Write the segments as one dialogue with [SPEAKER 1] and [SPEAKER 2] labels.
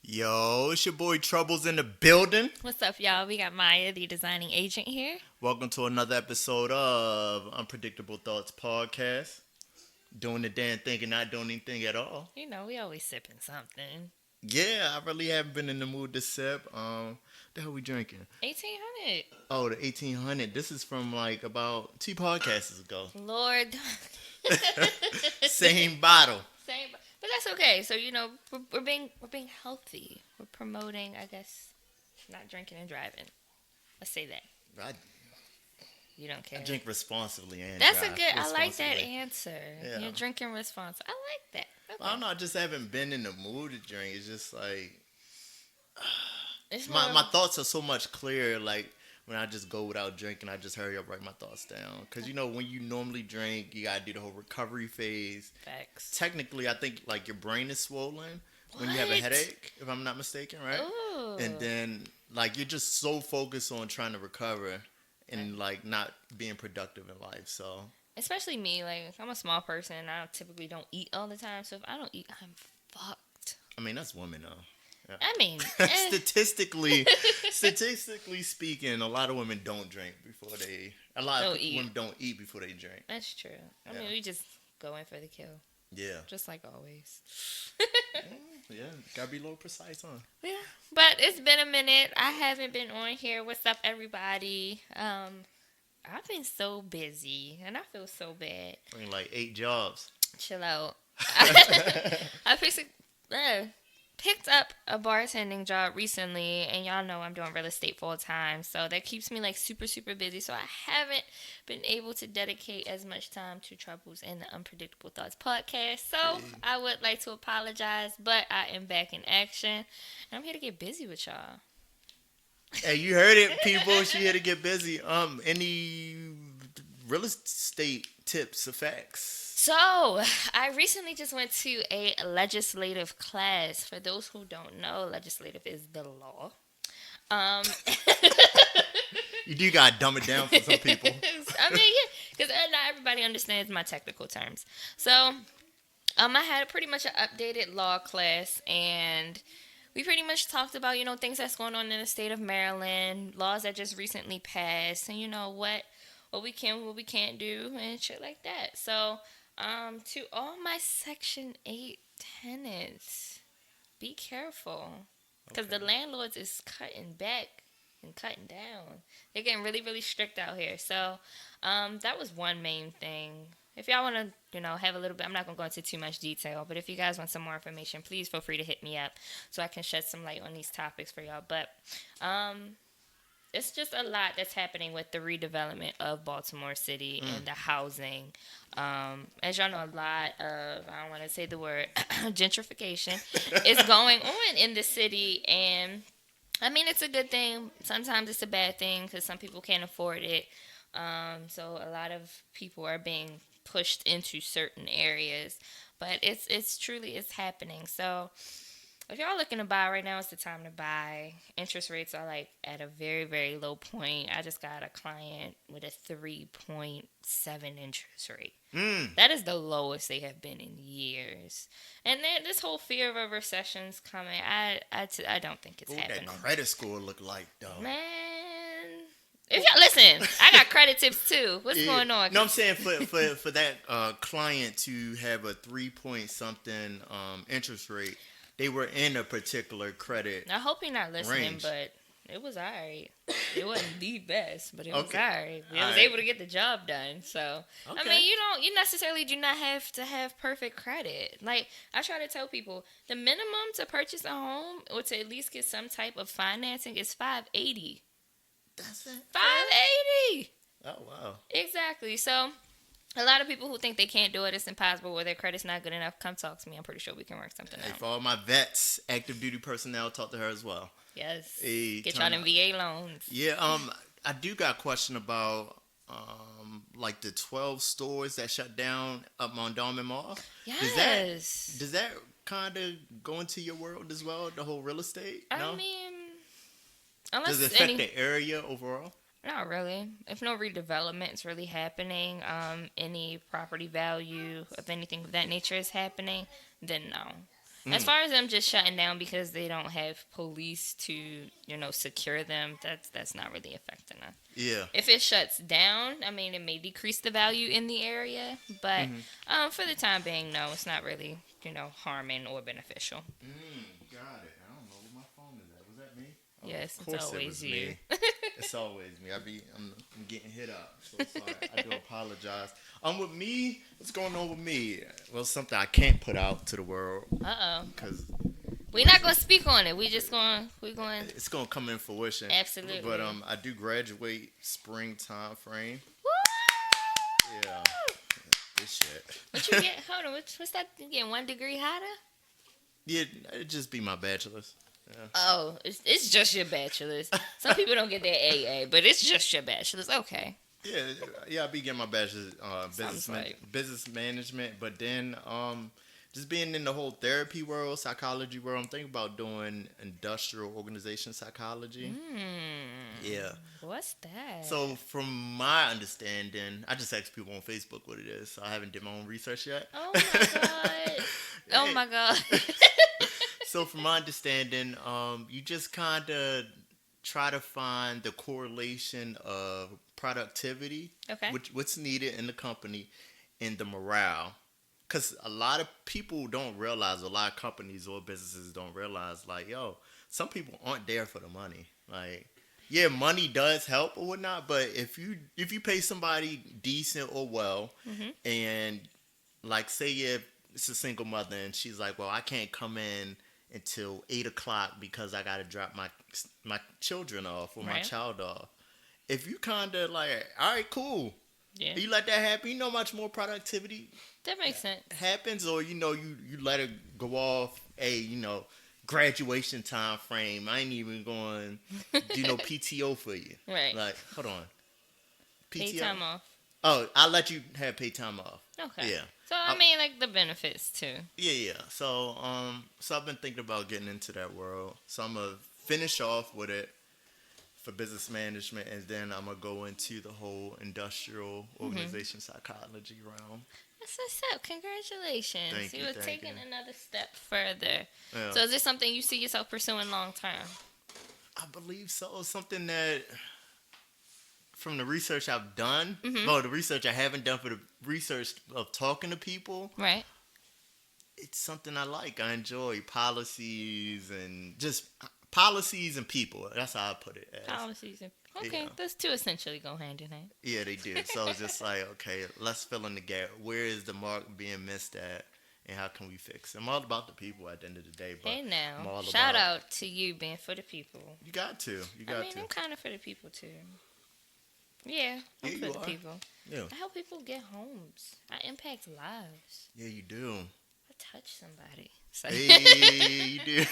[SPEAKER 1] Yo, it's your boy Troubles in the building.
[SPEAKER 2] What's up, y'all? We got Maya, the designing agent here.
[SPEAKER 1] Welcome to another episode of Unpredictable Thoughts Podcast. Doing the damn thing and not doing anything at all.
[SPEAKER 2] You know, we always sipping something.
[SPEAKER 1] Yeah, I really haven't been in the mood to sip. The hell we drinking?
[SPEAKER 2] 1800.
[SPEAKER 1] Oh, the 1800. This is from like about 2 podcasts ago.
[SPEAKER 2] Lord.
[SPEAKER 1] Same bottle.
[SPEAKER 2] Same, but that's okay. So we're being healthy. We're promoting, I guess, not drinking and driving. Let's say that.
[SPEAKER 1] I,
[SPEAKER 2] You don't care.
[SPEAKER 1] I drink responsibly and
[SPEAKER 2] That's
[SPEAKER 1] drive
[SPEAKER 2] a good. I like that
[SPEAKER 1] responsibly.
[SPEAKER 2] answer.
[SPEAKER 1] Yeah.
[SPEAKER 2] You're drinking responsibly. I like that. Okay.
[SPEAKER 1] I don't know. I just haven't been in the mood to drink. It's just like
[SPEAKER 2] It's
[SPEAKER 1] my
[SPEAKER 2] more-
[SPEAKER 1] thoughts are so much clearer. Like when I just go without drinking, I just hurry up, write my thoughts down. Because when you normally drink, you gotta do the whole recovery phase.
[SPEAKER 2] Facts.
[SPEAKER 1] Technically, I think like your brain is swollen when you have a
[SPEAKER 2] What?
[SPEAKER 1] headache, if I'm not mistaken, right?
[SPEAKER 2] Ooh.
[SPEAKER 1] And then like you're just so focused on trying to recover and like not being productive in life. So
[SPEAKER 2] Especially me, like I'm a small person. I typically don't eat all the time. So if I don't eat, I'm fucked.
[SPEAKER 1] I mean that's women though. Yeah.
[SPEAKER 2] I mean,
[SPEAKER 1] statistically speaking, a lot of women don't drink before they. A lot of women don't eat before they drink.
[SPEAKER 2] That's true. I mean, we just go in for the kill,
[SPEAKER 1] Yeah.
[SPEAKER 2] just like always.
[SPEAKER 1] Yeah, gotta be a little precise, huh?
[SPEAKER 2] Yeah, but it's been a minute. I haven't been on here. What's up, everybody? I've been so busy, and I feel so bad.
[SPEAKER 1] I mean, like 8 jobs.
[SPEAKER 2] Chill out. I picked up a bartending job recently, and y'all know I'm doing real estate full time, so that keeps me like super, super busy. So I haven't been able to dedicate as much time to Troubles and the Unpredictable Thoughts podcast. So I would like to apologize, but I am back in action, and I'm here to get busy with y'all.
[SPEAKER 1] Hey, you heard it, people. She here to get busy. Any real estate tips or facts?
[SPEAKER 2] So, I recently just went to a legislative class. For those who don't know, legislative is the law.
[SPEAKER 1] You do gotta dumb it down for some people.
[SPEAKER 2] I mean, yeah, because not everybody understands my technical terms. So, I had pretty much an updated law class, and we pretty much talked about, things that's going on in the state of Maryland, laws that just recently passed, and what we can, what we can't do, and shit like that. So, to all my Section 8 tenants, be careful. Because the landlords is cutting back and cutting down. They're getting really, really strict out here. So, that was one main thing. If y'all want to, have a little bit, I'm not going to go into too much detail, but if you guys want some more information, please feel free to hit me up so I can shed some light on these topics for y'all. But, it's just a lot that's happening with the redevelopment of Baltimore City and the housing. As y'all know, a lot of, I don't want to say the word, gentrification is going on in the city. And, I mean, it's a good thing. Sometimes it's a bad thing because some people can't afford it. So a lot of people are being pushed into certain areas. But it's truly happening. So if y'all looking to buy right now, it's the time to buy. Interest rates are like at a very, very low point. I just got a client with a 3.7 interest rate. That is the lowest they have been in years. And then this whole fear of a recession's coming. I don't think it's happening.
[SPEAKER 1] What that credit score look like, though?
[SPEAKER 2] Man. If y'all listen, I got credit tips too. What's going on?
[SPEAKER 1] No, I'm saying for that client to have a 3 point something interest rate, they were in a particular credit.
[SPEAKER 2] I hope you're not listening,
[SPEAKER 1] range.
[SPEAKER 2] but it was alright. It wasn't the best, but it was
[SPEAKER 1] Okay.
[SPEAKER 2] alright. We was
[SPEAKER 1] Alright.
[SPEAKER 2] able to get the job done. So
[SPEAKER 1] Okay.
[SPEAKER 2] I mean, you necessarily do not have to have perfect credit. Like I try to tell people, the minimum to purchase a home or to at least get some type of financing is $580.
[SPEAKER 1] That's it.
[SPEAKER 2] $580.
[SPEAKER 1] Oh wow.
[SPEAKER 2] Exactly. So a lot of people who think they can't do it, it's impossible, or their credit's not good enough, come talk to me. I'm pretty sure we can work something
[SPEAKER 1] Hey,
[SPEAKER 2] out.
[SPEAKER 1] for all my vets, active duty personnel, talk to her as well.
[SPEAKER 2] Yes.
[SPEAKER 1] Hey,
[SPEAKER 2] Get y'all them VA loans.
[SPEAKER 1] Yeah, I do got a question about like the 12 stores that shut down up on Diamond Mall.
[SPEAKER 2] Yes.
[SPEAKER 1] Does that kind of go into your world as well, the whole real estate? No?
[SPEAKER 2] I mean, unless
[SPEAKER 1] Does it affect the area overall?
[SPEAKER 2] Not really. If no redevelopment is really happening, any property value of anything of that nature is happening, then no. As far as them just shutting down because they don't have police to, secure them, that's not really affecting them.
[SPEAKER 1] Yeah.
[SPEAKER 2] If it shuts down, I mean, it may decrease the value in the area, but for the time being, no, it's not really, harming or beneficial.
[SPEAKER 1] Got it. I don't know where my phone is at. Was that me? Oh,
[SPEAKER 2] Yes,
[SPEAKER 1] of course
[SPEAKER 2] it's always
[SPEAKER 1] it was
[SPEAKER 2] you.
[SPEAKER 1] me. It's always me. I'm getting hit up. So sorry. I do apologize. With me, what's going on with me? Well, something I can't put out to the world. Because
[SPEAKER 2] we're not gonna speak on it. We're going.
[SPEAKER 1] It's gonna come in fruition.
[SPEAKER 2] Absolutely.
[SPEAKER 1] But I do graduate spring time frame.
[SPEAKER 2] Woo!
[SPEAKER 1] Yeah. This shit.
[SPEAKER 2] What you get? Hold on. What's that? You getting 1 degree higher?
[SPEAKER 1] Yeah, it'd just be my bachelor's. Yeah.
[SPEAKER 2] Oh, it's just your bachelor's. Some people don't get their AA, but it's just your bachelor's. Okay.
[SPEAKER 1] Yeah, I be getting my bachelor's business management, but then just being in the whole therapy world, psychology world, I'm thinking about doing industrial organization psychology. Yeah.
[SPEAKER 2] What's that?
[SPEAKER 1] So from my understanding, I just asked people on Facebook what it is, so I haven't did my own research yet.
[SPEAKER 2] Oh my god. Oh my god.
[SPEAKER 1] So from my understanding, you just kind of try to find the correlation of productivity, what's needed in the company, and the morale. Because a lot of people don't realize, a lot of companies or businesses don't realize, like, yo, some people aren't there for the money. Like, yeah, money does help or whatnot, but if you pay somebody decent or well, and like say it's a single mother and she's like, well, I can't come in until 8 o'clock because I gotta drop my children off or my child off. If you kind of like, all right, cool. Yeah. You let that happen, much more productivity.
[SPEAKER 2] That makes sense.
[SPEAKER 1] Happens, or you let it go off. Graduation time frame. I ain't even going to do no PTO for you.
[SPEAKER 2] Right.
[SPEAKER 1] Like, hold on.
[SPEAKER 2] PTO? Paid time off.
[SPEAKER 1] Oh, I'll let you have paid time off.
[SPEAKER 2] Okay. Yeah. So I mean, like the benefits too.
[SPEAKER 1] Yeah. So I've been thinking about getting into that world. So I'm gonna finish off with it for business management, and then I'm gonna go into the whole industrial organization psychology realm.
[SPEAKER 2] That's what's up. Congratulations.
[SPEAKER 1] Thank you.
[SPEAKER 2] You were taking another step further. Yeah. So is this something you see yourself pursuing long term?
[SPEAKER 1] I believe so. Something that, from the research I've done, the research I haven't done, for the research of talking to people,
[SPEAKER 2] right?
[SPEAKER 1] It's something I like. I enjoy policies and people. That's how I put it.
[SPEAKER 2] Policies and okay, those two essentially go hand in hand.
[SPEAKER 1] Yeah, they do. So it's just like, okay, let's fill in the gap. Where is the mark being missed at, and how can we fix it? I'm all about the people at the end of the day. But
[SPEAKER 2] hey now, shout out to you being for the people.
[SPEAKER 1] You got to.
[SPEAKER 2] I'm kind of for the people too. Yeah, I'm for the people. Yeah. I help people get homes. I impact lives.
[SPEAKER 1] Yeah, you do.
[SPEAKER 2] I touch somebody.
[SPEAKER 1] Hey, you do.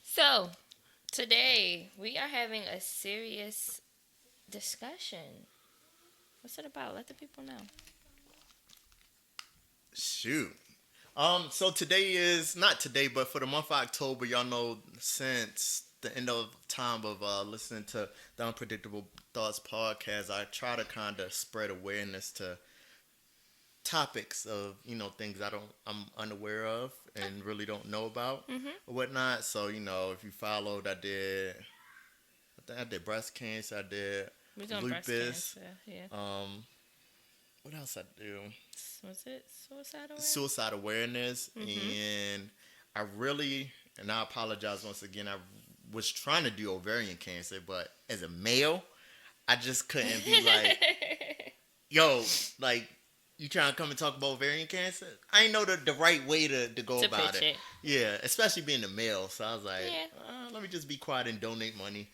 [SPEAKER 2] So, today we are having a serious discussion. What's it about? Let the people know.
[SPEAKER 1] Shoot. So today is not today, but for the month of October, y'all know since the end of time of listening to the Unpredictable Thoughts podcast, I try to kind of spread awareness to topics of things I'm unaware of and really don't know about or whatnot. So if you followed, I think I did breast cancer, I did lupus.
[SPEAKER 2] Yeah.
[SPEAKER 1] What else I do?
[SPEAKER 2] Was it
[SPEAKER 1] suicide awareness? And I apologize once again, I was trying to do ovarian cancer, but as a male, I just couldn't be like, yo, like, you trying to come and talk about ovarian cancer? I ain't know the right way to go about it. Yeah, especially being a male. So I was like, let me just be quiet and donate money.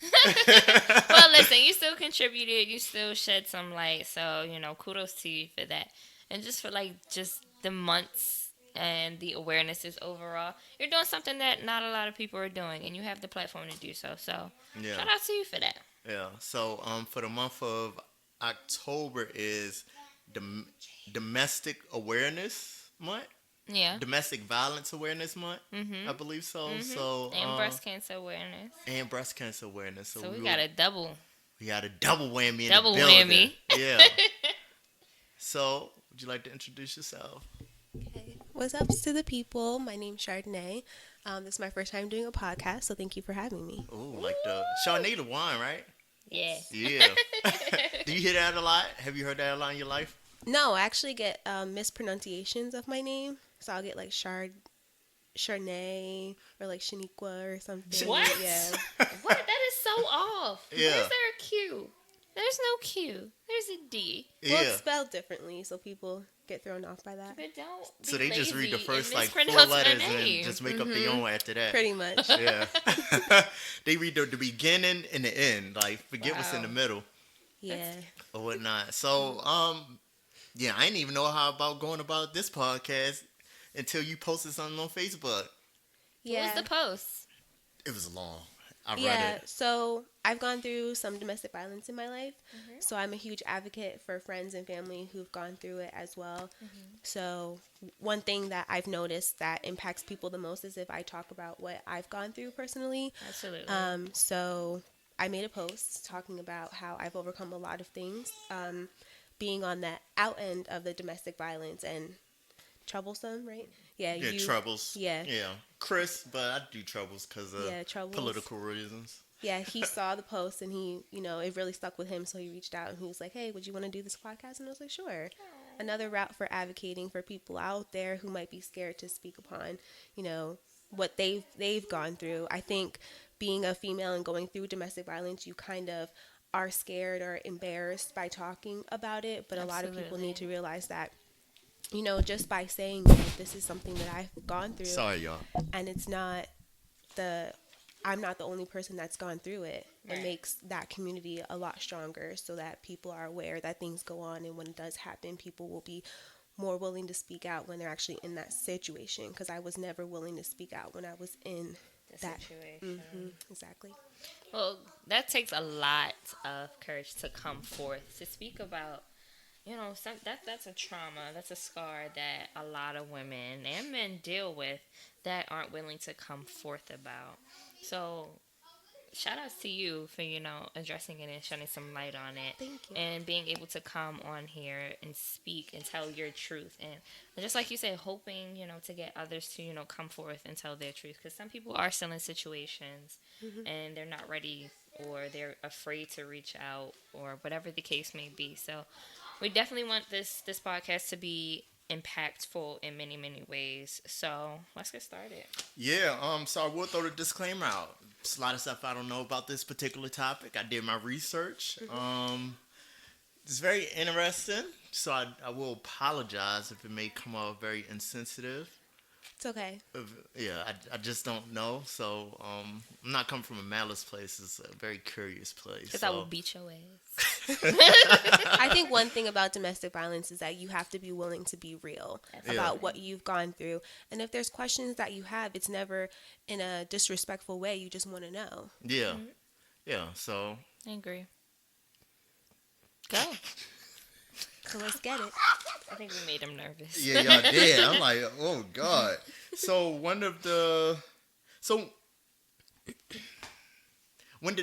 [SPEAKER 2] Well, listen, you still contributed. You still shed some light. So, kudos to you for that. And just for, just the months and the awarenesses overall, you're doing something that not a lot of people are doing. And you have the platform to do so. So, shout out to you for that.
[SPEAKER 1] Yeah. So, for the month of October is Domestic Awareness Month.
[SPEAKER 2] Yeah.
[SPEAKER 1] Domestic Violence Awareness Month. I believe so. So
[SPEAKER 2] and breast cancer awareness.
[SPEAKER 1] So
[SPEAKER 2] we got a double.
[SPEAKER 1] We got a double whammy.
[SPEAKER 2] Double whammy.
[SPEAKER 1] Yeah. So, would you like to introduce yourself?
[SPEAKER 3] Okay. What's up to the people? My name's Chardonnay. This is my first time doing a podcast, so thank you for having me.
[SPEAKER 1] Oh, like the Chardonnay the wine, right?
[SPEAKER 2] Yeah.
[SPEAKER 1] Yeah. Do you hear that a lot? Have you heard that a lot in your life?
[SPEAKER 3] No, I actually get mispronunciations of my name, so I'll get like Chardonnay or like Shaniqua or something.
[SPEAKER 2] What?
[SPEAKER 3] Yeah.
[SPEAKER 2] What? That is so off.
[SPEAKER 1] Yeah.
[SPEAKER 2] Where's there a Q? There's no Q. There's a D.
[SPEAKER 3] Well,
[SPEAKER 1] Yeah.
[SPEAKER 3] it's spelled differently, so people get thrown off by that.
[SPEAKER 2] But don't
[SPEAKER 1] So
[SPEAKER 2] be
[SPEAKER 1] they just read the
[SPEAKER 2] lazy
[SPEAKER 1] first
[SPEAKER 2] and
[SPEAKER 1] like 4
[SPEAKER 2] mispronounce my
[SPEAKER 1] letters
[SPEAKER 2] name.
[SPEAKER 1] and just make up their own after that.
[SPEAKER 3] Pretty much.
[SPEAKER 1] Yeah. They read the beginning and the end. Like forget what's in the middle
[SPEAKER 3] Yeah.
[SPEAKER 1] or whatnot. So yeah, I didn't even know how about going about this podcast until you posted something on Facebook.
[SPEAKER 3] Yeah.
[SPEAKER 2] What was the post?
[SPEAKER 1] It was long. I read
[SPEAKER 3] Yeah,
[SPEAKER 1] it.
[SPEAKER 3] so I've gone through some domestic violence in my life. So I'm a huge advocate for friends and family who've gone through it as well. So one thing that I've noticed that impacts people the most is if I talk about what I've gone through personally.
[SPEAKER 2] Absolutely.
[SPEAKER 3] So I made a post talking about how I've overcome a lot of things, being on the out end of the domestic violence and troublesome, right? Yeah,
[SPEAKER 1] Yeah, troubles.
[SPEAKER 3] Yeah.
[SPEAKER 1] Yeah. Chris, but I do troubles because of
[SPEAKER 3] Troubles.
[SPEAKER 1] political reasons.
[SPEAKER 3] Yeah, he saw the post and he, it really stuck with him. So he reached out and he was like, hey, would you want to do this podcast? And I was like, sure. Another route for advocating for people out there who might be scared to speak upon, what they've gone through. I think being a female and going through domestic violence, you kind of are scared or embarrassed by talking about it. But a lot of people need to realize that, just by saying this is something that I've gone through.
[SPEAKER 1] Sorry, y'all.
[SPEAKER 3] And it's not I'm not the only person that's gone through it. Right. It makes that community a lot stronger so that people are aware that things go on, and when it does happen, people will be more willing to speak out when they're actually in that situation, because I was never willing to speak out when I was in that
[SPEAKER 2] situation.
[SPEAKER 3] Exactly.
[SPEAKER 2] Well, that takes a lot of courage to come forth to speak about. That's a trauma, that's a scar that a lot of women and men deal with that aren't willing to come forth about. So, shout outs to you for, addressing it and shedding some light on it.
[SPEAKER 3] Thank you.
[SPEAKER 2] And being able to come on here and speak and tell your truth. And just like you said, hoping, to get others to, come forth and tell their truth. Because some people are still in situations and they're not ready, or they're afraid to reach out, or whatever the case may be. So, we definitely want this podcast to be impactful in many, many ways. So let's get started.
[SPEAKER 1] Yeah, so I will throw the disclaimer out. There's a lot of stuff I don't know about this particular topic. I did my research. It's very interesting. So I will apologize if it may come off very insensitive.
[SPEAKER 3] It's okay.
[SPEAKER 1] Yeah, I just don't know. So I'm not coming from a malice place. It's a very curious place.
[SPEAKER 2] Because I will beat your ass.
[SPEAKER 3] I think one thing about domestic violence is that you have to be willing to be real about what you've gone through. And if there's questions that you have, it's never in a disrespectful way. You just want to know.
[SPEAKER 1] Yeah. Yeah, so.
[SPEAKER 2] I agree. Go.
[SPEAKER 3] So let's get it.
[SPEAKER 2] I think we made him nervous.
[SPEAKER 1] Yeah, y'all did. I'm like, oh, God. So when did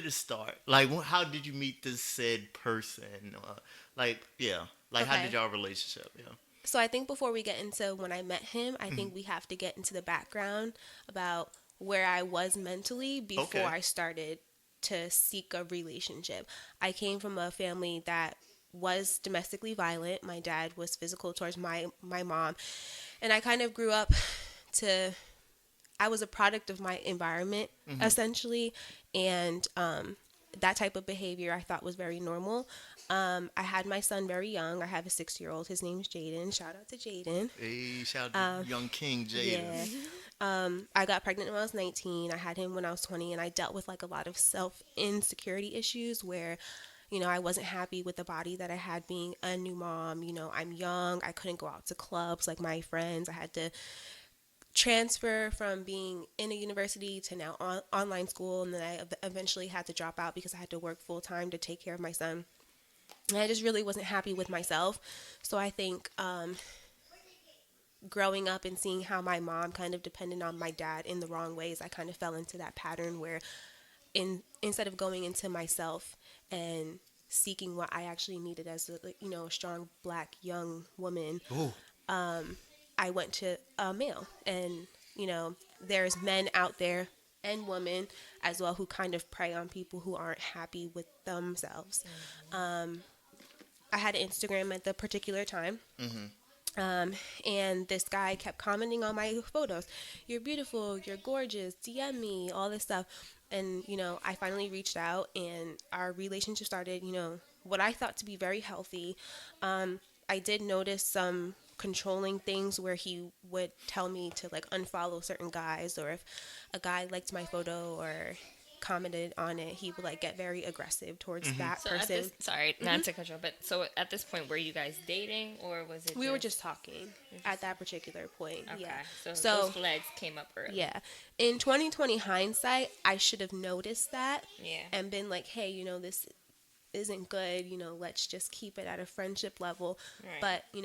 [SPEAKER 1] it start? Like, how did you meet this said person? How did y'all relationship? Yeah.
[SPEAKER 3] So I think before we get into when I met him, I think we have to get into the background about where I was mentally before I started to seek a relationship. I came from a family that was domestically violent. My dad was physical towards my mom. And I kind of grew up I was a product of my environment, essentially. And that type of behavior I thought was very normal. I had my son very young. I have a 6-year-old. His name's Jaden. Shout out to Jaden.
[SPEAKER 1] Hey, shout out to young King Jaden.
[SPEAKER 3] Yeah. I got pregnant when I was 19. I had him when I was 20. And I dealt with a lot of self-insecurity issues where I wasn't happy with the body that I had being a new mom. I'm young. I couldn't go out to clubs like my friends. I had to transfer from being in a university to now online school. And then I eventually had to drop out because I had to work full time to take care of my son. And I just really wasn't happy with myself. So I think growing up and seeing how my mom kind of depended on my dad in the wrong ways, I kind of fell into that pattern where instead of going into myself and seeking what I actually needed as a strong black young woman, I I went to a male. And, there's men out there and women as well who kind of prey on people who aren't happy with themselves. I had Instagram at the particular time. And this guy kept commenting on my photos. You're beautiful, you're gorgeous, DM me, all this stuff. And, I finally reached out and our relationship started, what I thought to be very healthy. I did notice some controlling things where he would tell me to like unfollow certain guys, or if a guy liked my photo or commented on it, he would like get very aggressive towards that person.
[SPEAKER 2] Sorry, not to cut you off, but so at this point, were you guys dating, or was it?
[SPEAKER 3] We were just talking at that particular point.
[SPEAKER 2] Okay,
[SPEAKER 3] yeah.
[SPEAKER 2] So those flags came up early.
[SPEAKER 3] Yeah, in 2020 hindsight, I should have noticed that.
[SPEAKER 2] Yeah.
[SPEAKER 3] And been like, hey, this isn't good. Let's just keep it at a friendship level.
[SPEAKER 2] Right.
[SPEAKER 3] But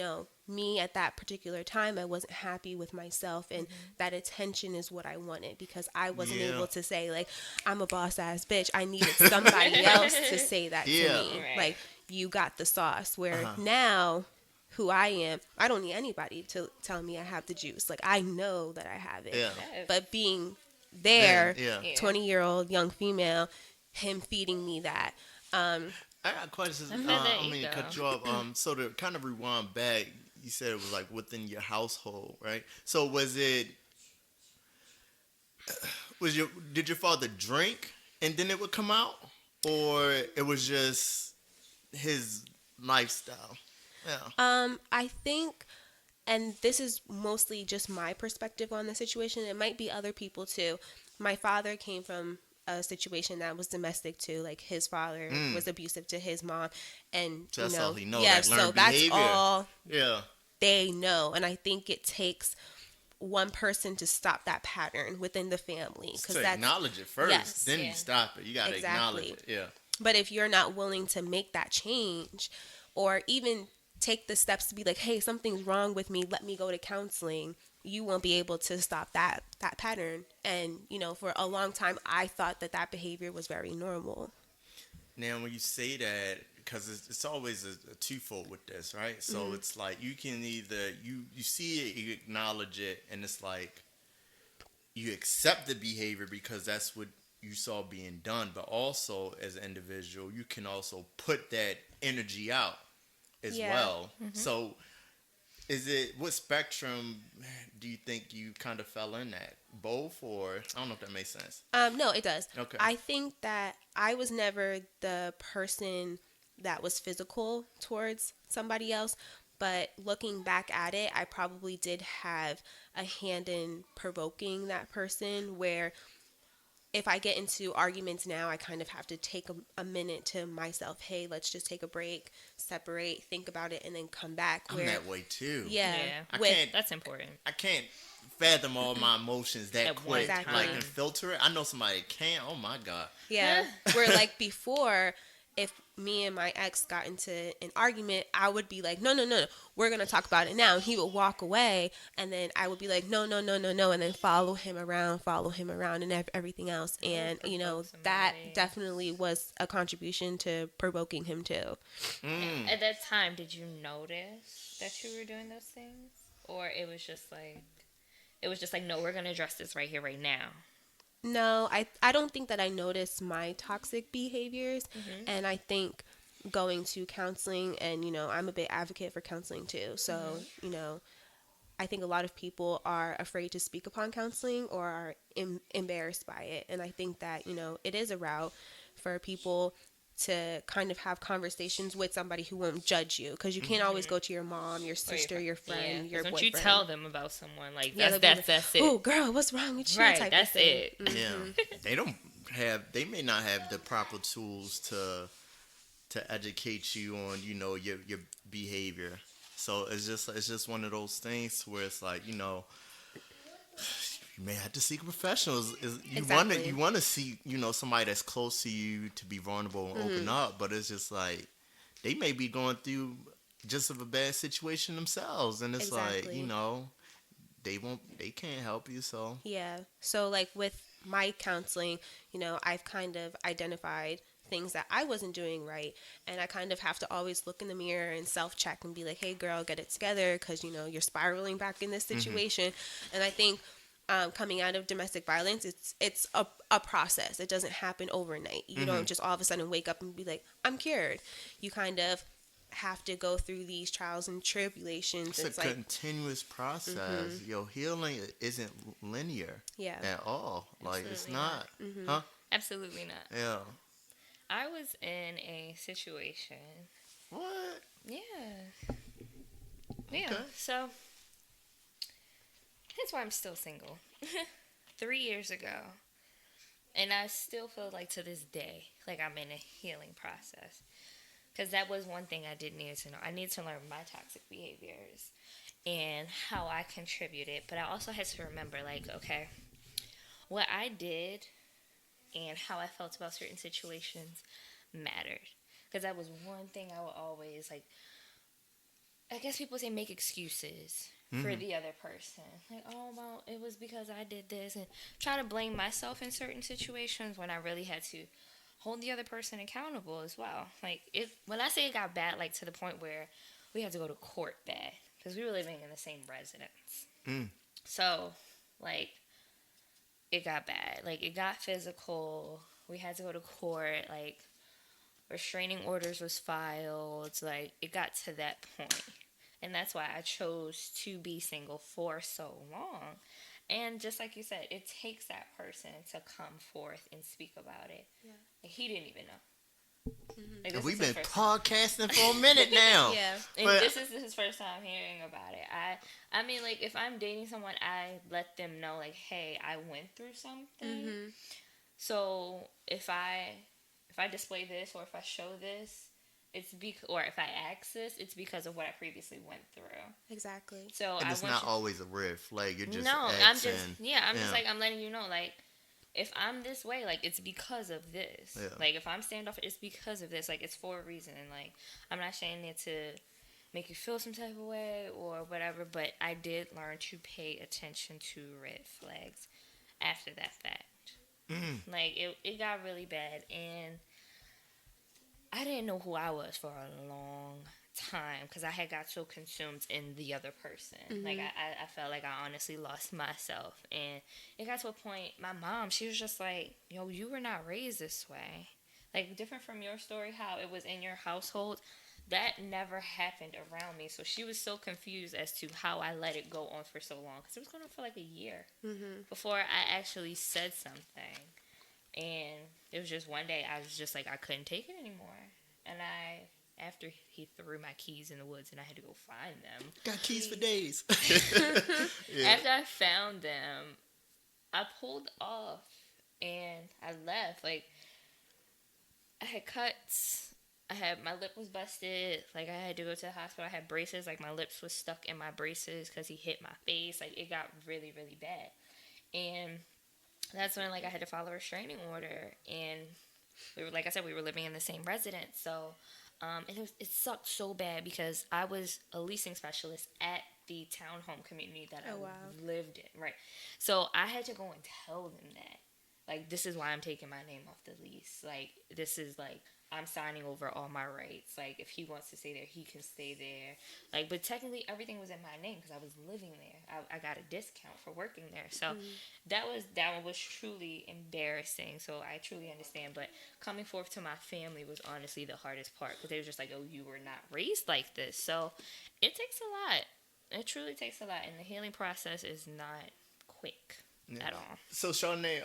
[SPEAKER 3] me at that particular time, I wasn't happy with myself, and that attention is what I wanted, because I wasn't able to say like, I'm a boss ass bitch. I needed somebody else to say that to me.
[SPEAKER 2] Right.
[SPEAKER 3] Like, you got the sauce. Where now, who I am, I don't need anybody to tell me I have the juice. Like, I know that I have it.
[SPEAKER 1] Yeah.
[SPEAKER 3] But being there,
[SPEAKER 1] yeah.
[SPEAKER 3] 20-year-old young female, him feeding me that.
[SPEAKER 1] I got questions. I mean, to cut you off. So to kind of rewind back, you said it was like within your household, right? So did your father drink and then it would come out, or it was just his lifestyle? Yeah.
[SPEAKER 3] I think, and this is mostly just my perspective on the situation. It might be other people too. My father came from a situation that was domestic too. Like, his father was abusive to his mom, and
[SPEAKER 1] So that's all he knows.
[SPEAKER 3] Yeah,
[SPEAKER 1] like
[SPEAKER 3] so
[SPEAKER 1] behavior.
[SPEAKER 3] That's all.
[SPEAKER 1] Yeah.
[SPEAKER 3] They know, and I think it takes one person to stop that pattern within the family,
[SPEAKER 1] because acknowledge it first, then you stop it. You got to acknowledge it. Yeah.
[SPEAKER 3] But if you're not willing to make that change, or even take the steps to be like, hey, something's wrong with me, let me go to counseling, you won't be able to stop that pattern. And for a long time, I thought that behavior was very normal.
[SPEAKER 1] Now, when you say that, because it's always a twofold with this, right? So it's like, you can either you see it, you acknowledge it, and it's like you accept the behavior because that's what you saw being done. But also, as an individual, you can also put that energy out as well. So what spectrum do you think you kind of fell in at? Both, or I don't know if that makes sense.
[SPEAKER 3] No, it does.
[SPEAKER 1] Okay.
[SPEAKER 3] I think that I was never the person that was physical towards somebody else, but looking back at it, I probably did have a hand in provoking that person, where if I get into arguments now, I kind of have to take a minute to myself. Hey, let's just take a break, separate, think about it, and then come back.
[SPEAKER 1] I'm that way too.
[SPEAKER 3] Yeah.
[SPEAKER 2] That's important.
[SPEAKER 1] I can't fathom all my emotions that quick.
[SPEAKER 3] Exactly.
[SPEAKER 1] Like, and filter it. I know somebody can. Oh my God.
[SPEAKER 3] Yeah. Where like before, if me and my ex got into an argument, I would be like, no, we're going to talk about it now. And he would walk away, and then I would be like, no, and then follow him around and everything else. And, that definitely was a contribution to provoking him too.
[SPEAKER 2] At that time, did you notice that you were doing those things? Or it was just like, no, we're going to address this right here, right now?
[SPEAKER 3] No, I don't think that I noticed my toxic behaviors. And I think going to counseling, and, I'm a big advocate for counseling too. So, I think a lot of people are afraid to speak upon counseling or are embarrassed by it. And I think that, it is a route for people to kind of have conversations with somebody who won't judge you, because you can't always go to your mom, your sister, your friend, your boyfriend.
[SPEAKER 2] Once you tell them about someone, like, that's it.
[SPEAKER 3] Oh, girl, what's wrong with you?
[SPEAKER 2] Right, that's it.
[SPEAKER 1] Yeah. They may not have the proper tools to educate you on, your behavior. So it's just one of those things where it's like, you may have to seek professionals. You want to see, somebody that's close to you to be vulnerable and open up, but it's just like they may be going through just of a bad situation themselves, and it's like, they can't help you. So
[SPEAKER 3] yeah. So like with my counseling, I've kind of identified things that I wasn't doing right. And I kind of have to always look in the mirror and self-check and be like, hey, girl, get it together because, you know, you're spiraling back in this situation. And I think coming out of domestic violence, it's a process. It doesn't happen overnight. You don't just all of a sudden wake up and be like, I'm cured. You kind of have to go through these trials and tribulations.
[SPEAKER 1] It's a continuous process. Your healing isn't linear at all. Like,
[SPEAKER 2] Absolutely
[SPEAKER 1] it's not.
[SPEAKER 2] Huh? Absolutely not.
[SPEAKER 1] Yeah.
[SPEAKER 2] I was in a situation.
[SPEAKER 1] What?
[SPEAKER 2] Yeah. Yeah. Okay. So, that's why I'm still single. 3 years ago. And I still feel like to this day, like I'm in a healing process. Because that was one thing I did need to know. I need to learn my toxic behaviors and how I contributed. But I also had to remember, like, okay, what I did and how I felt about certain situations mattered. Because that was one thing I would always, like, I guess people say make excuses for the other person. Like, oh, well, it was because I did this. And try to blame myself in certain situations when I really had to hold the other person accountable as well. Like, when I say it got bad, like, to the point where we had to go to court bad. Because we were living in the same residence. So, like, it got bad. Like, it got physical. We had to go to court. Like, restraining orders was filed. Like, it got to that point. And that's why I chose to be single for so long. And just like you said, it takes that person to come forth and speak about it. Yeah. Like, he didn't even know. Like,
[SPEAKER 1] we've been podcasting for a minute now.
[SPEAKER 2] Yeah. And but this is his first time hearing about it. I mean, like, if I'm dating someone, I let them know, like, hey, I went through something. So if I display this or if I show this, or if I ask this, it's because of what I previously went through.
[SPEAKER 3] Exactly.
[SPEAKER 2] So
[SPEAKER 1] and it's not always a red flag. You're just
[SPEAKER 2] I'm just I'm letting you know, like, if I'm this way, like, it's because of this. Yeah. Like, if I'm standoff, it's because of this. Like, it's for a reason. Like, I'm not saying it to make you feel some type of way or whatever, but I did learn to pay attention to red flags after that fact. Like, it got really bad, and I didn't know who I was for a long time because I had got so consumed in the other person. Like, I felt like I honestly lost myself. And it got to a point, my mom, she was just like, yo, you were not raised this way. Like, different from your story, how it was in your household, that never happened around me. So she was so confused as to how I let it go on for so long. Because it was going on for like a year before I actually said something. And it was just one day I was just like, I couldn't take it anymore. And after he threw my keys in the woods and I had to go find them.
[SPEAKER 1] Got keys for days.
[SPEAKER 2] Yeah. After I found them, I pulled off and I left. Like, I had cuts. My lip was busted. Like, I had to go to the hospital. I had braces. Like, my lips was stuck in my braces because he hit my face. Like, it got really, really bad. And that's when, like, I had to file a restraining order. And we were, like I said, we were living in the same residence. So, and it sucked so bad because I was a leasing specialist at the townhome community that I lived in. Right. So, I had to go and tell them that. Like, this is why I'm taking my name off the lease. Like, this is, like, I'm signing over all my rights. Like, if he wants to stay there, he can stay there. Like, but technically everything was in my name because I was living there. I got a discount for working there. So that one was truly embarrassing. So I truly understand. But coming forth to my family was honestly the hardest part because they were just like, oh, you were not raised like this. So it takes a lot. It truly takes a lot. And the healing process is not quick at all.
[SPEAKER 1] So, Chardonnay,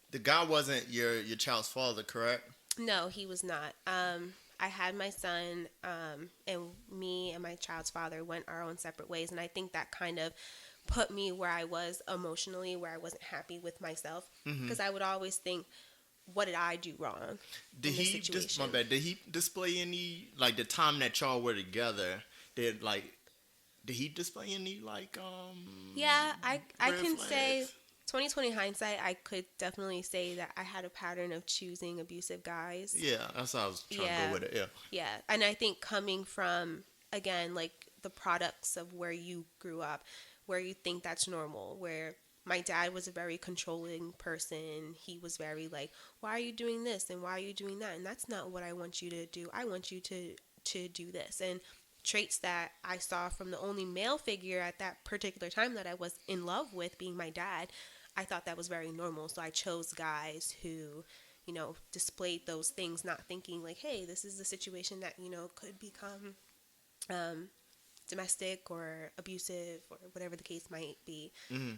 [SPEAKER 1] the guy wasn't your child's father, correct?
[SPEAKER 3] No, he was not. I had my son, and me and my child's father went our own separate ways, and I think that kind of put me where I was emotionally, where I wasn't happy with myself, because I would always think, what did I do wrong?
[SPEAKER 1] Did he display any, like, the time that y'all were together? Did he display any, like,
[SPEAKER 3] Yeah, I can say 2020 hindsight, I could definitely say that I had a pattern of choosing abusive guys.
[SPEAKER 1] Yeah, that's how I was trying to go with it.
[SPEAKER 3] Yeah, and I think coming from, again, like, the products of where you grew up, where you think that's normal, where my dad was a very controlling person. He was very like, why are you doing this and why are you doing that? And that's not what I want you to do. I want you to do this. And traits that I saw from the only male figure at that particular time that I was in love with, being my dad, I thought that was very normal. So I chose guys who, you know, displayed those things, not thinking like, hey, this is a situation that, you know, could become domestic or abusive or whatever the case might be.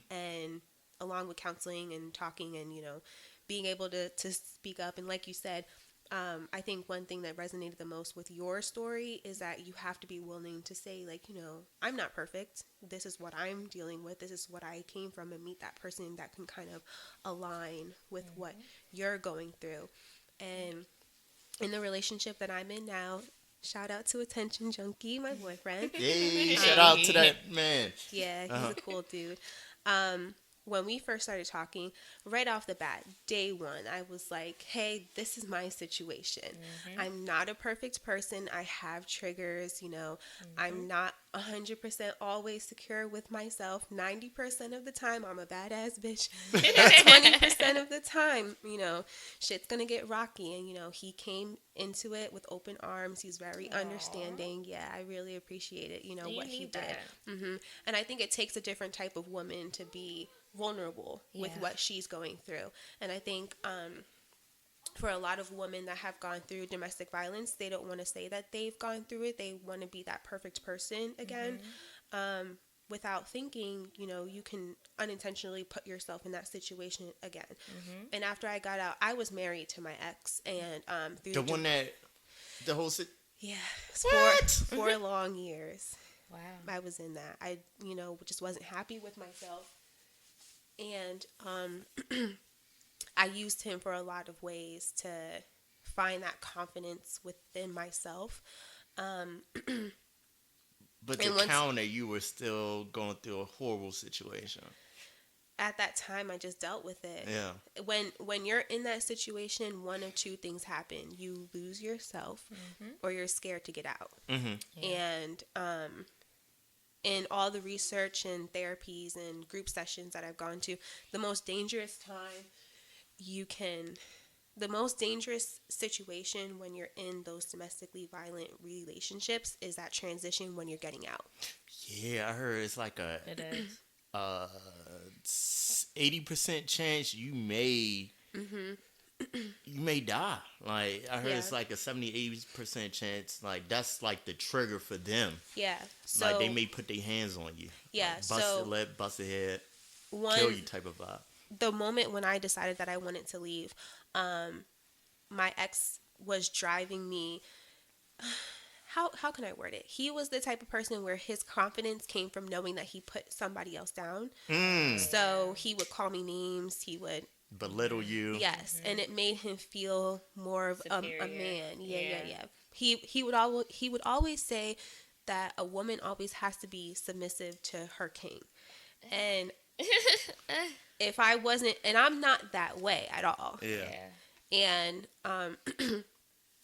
[SPEAKER 3] And along with counseling and talking and, you know, being able to speak up. And like you said, I think one thing that resonated the most with your story is that you have to be willing to say, like, you know, I'm not perfect. This is what I'm dealing with. This is what I came from, and meet that person that can kind of align with what you're going through. And in the relationship that I'm in now, shout out to Attention Junkie, my boyfriend.
[SPEAKER 1] Yay, shout out to that man.
[SPEAKER 3] Yeah, he's a cool dude. When we first started talking, right off the bat, day one, I was like, hey, this is my situation. I'm not a perfect person. I have triggers, you know. I'm not 100% always secure with myself. 90% of the time, I'm a badass bitch. 20% of the time, you know, shit's going to get rocky. And, you know, he came into it with open arms. He's very understanding. Yeah, I really appreciate it, you know, what he did. And I think it takes a different type of woman to be vulnerable with what she's going through. And I think for a lot of women that have gone through domestic violence, they don't want to say that they've gone through it. They want to be that perfect person again. Without thinking, you know, you can unintentionally put yourself in that situation again. And after I got out, I was married to my ex, and through
[SPEAKER 1] the whole
[SPEAKER 3] four long years.
[SPEAKER 2] Wow.
[SPEAKER 3] I was in that. I, you know, just wasn't happy with myself. And I used him for a lot of ways to find that confidence within myself.
[SPEAKER 1] But to counter, you were still going through a horrible situation.
[SPEAKER 3] At that time, I just dealt with it.
[SPEAKER 1] Yeah.
[SPEAKER 3] When you're in that situation, one of two things happen. You lose yourself, or you're scared to get out. And in all the research and therapies and group sessions that I've gone to, the most dangerous situation when you're in those domestically violent relationships is that transition when you're getting out.
[SPEAKER 1] Yeah, I heard it's like
[SPEAKER 2] It is.
[SPEAKER 1] 80% chance you may die. Like, I heard it's like a 70-80% chance. Like, that's like the trigger for them.
[SPEAKER 3] Yeah. So,
[SPEAKER 1] like, they may put their hands on you.
[SPEAKER 3] Yeah.
[SPEAKER 1] Like, bust your lip, bust your head, kill you type of vibe.
[SPEAKER 3] The moment when I decided that I wanted to leave, my ex was driving me. How can I word it? He was the type of person where his confidence came from knowing that he put somebody else down. So he would call me names. He would
[SPEAKER 1] belittle you.
[SPEAKER 3] Yes, and it made him feel more of a man. Yeah. He would always say that a woman always has to be submissive to her king, and if I wasn't, and I'm not that way at all.
[SPEAKER 1] Yeah.
[SPEAKER 3] And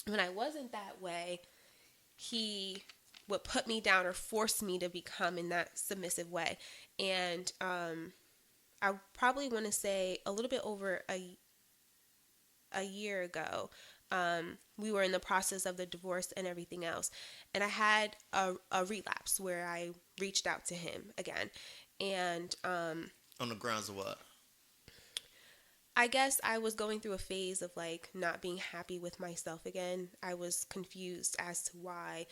[SPEAKER 3] when I wasn't that way, he would put me down or force me to become in that submissive way. And I probably want to say a little bit over a year ago, we were in the process of the divorce and everything else. And I had a relapse where I reached out to him again. And
[SPEAKER 1] on the grounds of what?
[SPEAKER 3] I guess I was going through a phase of like not being happy with myself again. I was confused as to why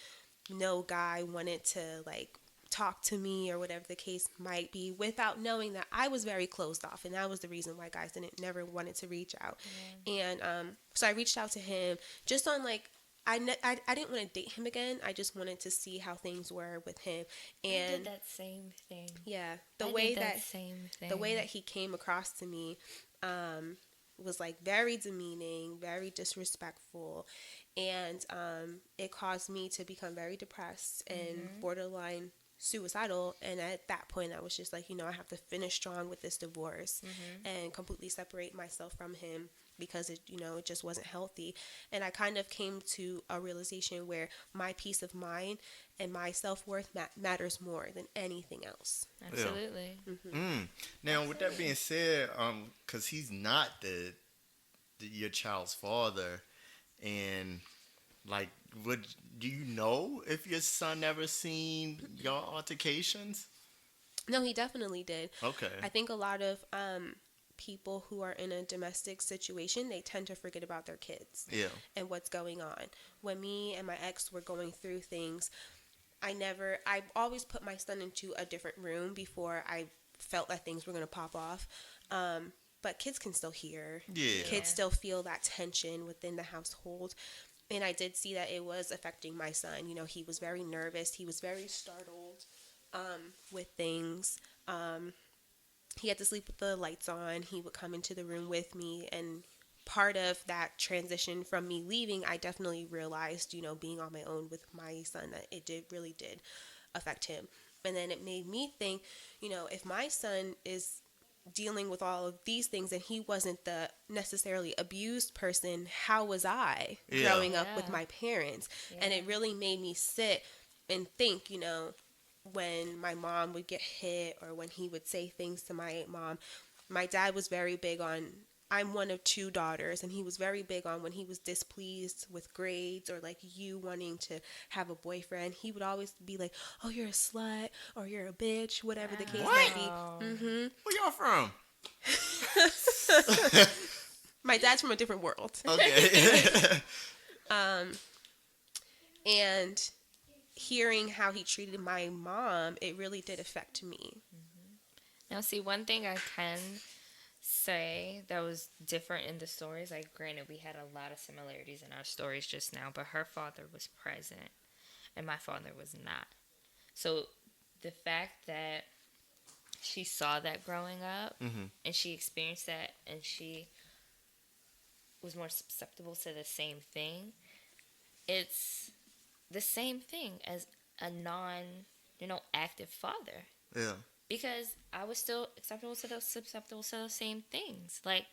[SPEAKER 3] no guy wanted to like talk to me or whatever the case might be, without knowing that I was very closed off, and that was the reason why guys never wanted to reach out. And so I reached out to him just on like I didn't want to date him again. I just wanted to see how things were with him. And
[SPEAKER 2] I did that same thing.
[SPEAKER 3] Yeah, the way that he came across to me was like very demeaning, very disrespectful, and it caused me to become very depressed and borderline suicidal. And at that point I was just like, you know, I have to finish strong with this divorce and completely separate myself from him. because it, it just wasn't healthy. And I kind of came to a realization where my peace of mind and my self-worth matters more than anything else.
[SPEAKER 2] Absolutely.
[SPEAKER 1] Yeah. Mm-hmm. Now, with that being said, because he's not your child's father, and like, do you know if your son ever seen your altercations?
[SPEAKER 3] No, he definitely did.
[SPEAKER 1] Okay.
[SPEAKER 3] I think a lot of people who are in a domestic situation, they tend to forget about their kids.
[SPEAKER 1] Yeah.
[SPEAKER 3] And what's going on. When me and my ex were going through things, I always put my son into a different room before I felt that things were going to pop off. But kids can still hear.
[SPEAKER 1] Yeah.
[SPEAKER 3] Kids still feel that tension within the household. And I did see that it was affecting my son. He was very nervous. He was very startled with things. He had to sleep with the lights on. He would come into the room with me. And part of that transition from me leaving, I definitely realized, being on my own with my son, that really did affect him. And then it made me think, if my son is dealing with all of these things and he wasn't the necessarily abused person, how was I growing up with my parents? And it really made me sit and think, when my mom would get hit or when he would say things to my mom. My dad was very big on, I'm one of two daughters, and he was very big on when he was displeased with grades or like you wanting to have a boyfriend, he would always be like, oh, you're a slut or you're a bitch, whatever the case might be.
[SPEAKER 1] Mm-hmm. Where y'all from?
[SPEAKER 3] My dad's from a different world.
[SPEAKER 1] Okay.
[SPEAKER 3] And hearing how he treated my mom, it really did affect me.
[SPEAKER 2] Mm-hmm. Now, see, one thing I can say that was different in the stories, like, granted, we had a lot of similarities in our stories just now, but her father was present and my father was not. So the fact that she saw that growing up, and she experienced that, and she was more susceptible to the same thing, it's the same thing as a active father.
[SPEAKER 1] Yeah.
[SPEAKER 2] Because I was still susceptible to those same things. Like,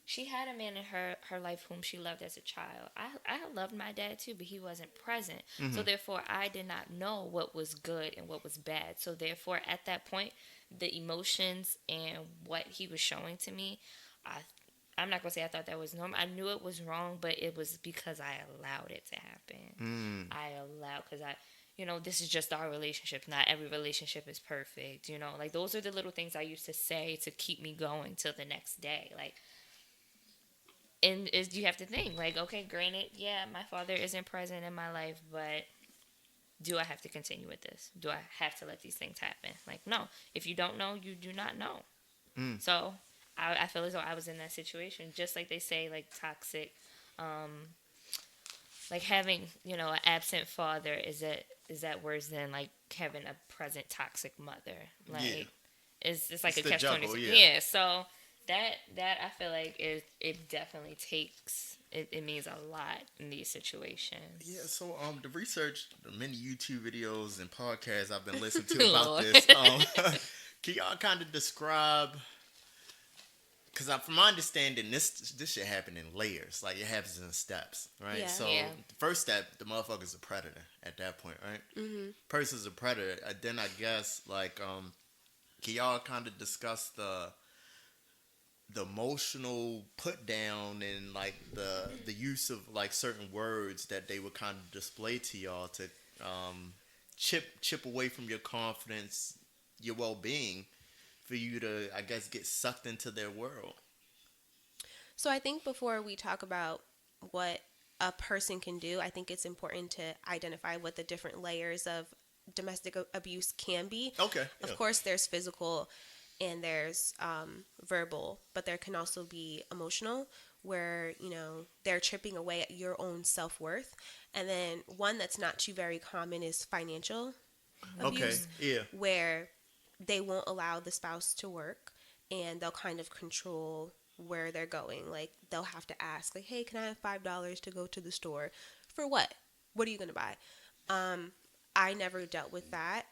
[SPEAKER 2] she had a man in her life whom she loved as a child. I loved my dad too, but he wasn't present. So therefore, I did not know what was good and what was bad. So therefore, at that point, the emotions and what he was showing to me, I'm not going to say I thought that was normal. I knew it was wrong, but it was because I allowed it to happen. I allowed, because this is just our relationship. Not every relationship is perfect. Like, those are the little things I used to say to keep me going till the next day. Like, and you have to think, like, okay, granted, yeah, my father isn't present in my life, but do I have to continue with this? Do I have to let these things happen? Like, no. If you don't know, you do not know. So I feel as though I was in that situation. Just like they say, like, toxic, like, having, an absent father is that worse than, like, having a present toxic mother. Like, it's like a catch-22. Yeah, so that I feel like it definitely takes, it means a lot in these situations.
[SPEAKER 1] Yeah, so the research, the many YouTube videos and podcasts I've been listening to about this, can y'all kind of describe, because from my understanding, this shit happen in layers. Like, it happens in steps, right?
[SPEAKER 3] Yeah.
[SPEAKER 1] So the first step, the motherfucker's a predator at that point, right? Person's a predator. Then I guess, like, can y'all kind of discuss the emotional put down and, like, the use of, like, certain words that they would kind of display to y'all to chip away from your confidence, your well-being, for you to, I guess, get sucked into their world?
[SPEAKER 3] So I think before we talk about what a person can do, I think it's important to identify what the different layers of domestic abuse can be.
[SPEAKER 1] Okay.
[SPEAKER 3] Of course, there's physical and there's verbal, but there can also be emotional, where, they're chipping away at your own self-worth. And then one that's not too very common is financial abuse.
[SPEAKER 1] Okay, yeah.
[SPEAKER 3] Where they won't allow the spouse to work and they'll kind of control where they're going. Like, they'll have to ask, like, hey, can I have $5 to go to the store? For what? What are you going to buy? I never dealt with that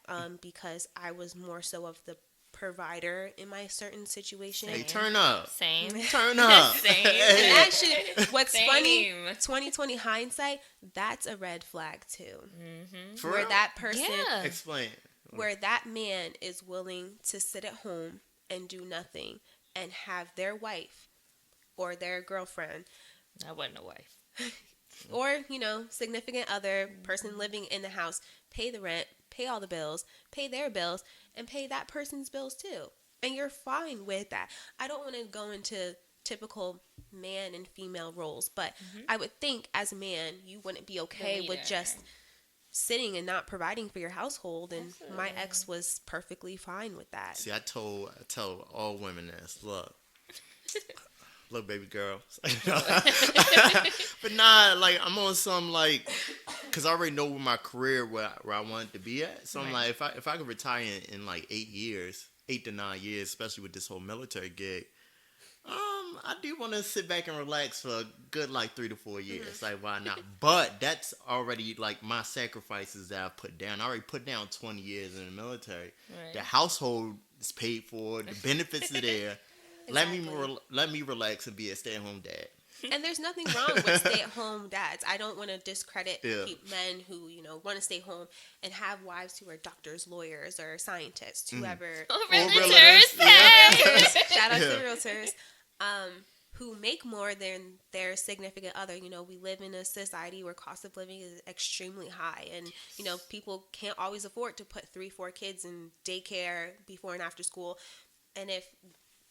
[SPEAKER 3] because I was more so of the provider in my certain situation.
[SPEAKER 1] Hey, turn up.
[SPEAKER 2] Same.
[SPEAKER 1] Turn up.
[SPEAKER 2] Same.
[SPEAKER 3] And actually, what's
[SPEAKER 2] Same.
[SPEAKER 3] funny, 2020 hindsight, that's a red flag too.
[SPEAKER 2] Mm-hmm.
[SPEAKER 3] Where that person,
[SPEAKER 1] explain,
[SPEAKER 3] where that man is willing to sit at home and do nothing and have their wife or their girlfriend.
[SPEAKER 2] I wasn't a wife.
[SPEAKER 3] Or, significant other person living in the house, pay the rent, pay all the bills, pay their bills, and pay that person's bills too. And you're fine with that. I don't want to go into typical man and female roles, but I would think as a man, you wouldn't be okay with just sitting and not providing for your household. And my ex was perfectly fine with that.
[SPEAKER 1] See, I tell all women this. Look, baby girl. But nah, like, I'm on some, like, because I already know where my career, where I wanted to be at. So I'm like, if I could retire in like 8 to 9 years, especially with this whole military gig, I do want to sit back and relax for a good, like, 3 to 4 years. Like, why not? But that's already, like, my sacrifices that I've put down. I already put down 20 years in the military. Right. The household is paid for. The benefits are there. Exactly. Let me relax and be a stay-at-home dad.
[SPEAKER 3] And there's nothing wrong with stay-at-home dads. I don't want to discredit men who, want to stay home and have wives who are doctors, lawyers, or scientists, whoever.
[SPEAKER 2] Or realtors.
[SPEAKER 3] Shout out to realtors. Who make more than their significant other. We live in a society where cost of living is extremely high. And, people can't always afford to put 3-4 kids in daycare before and after school. And if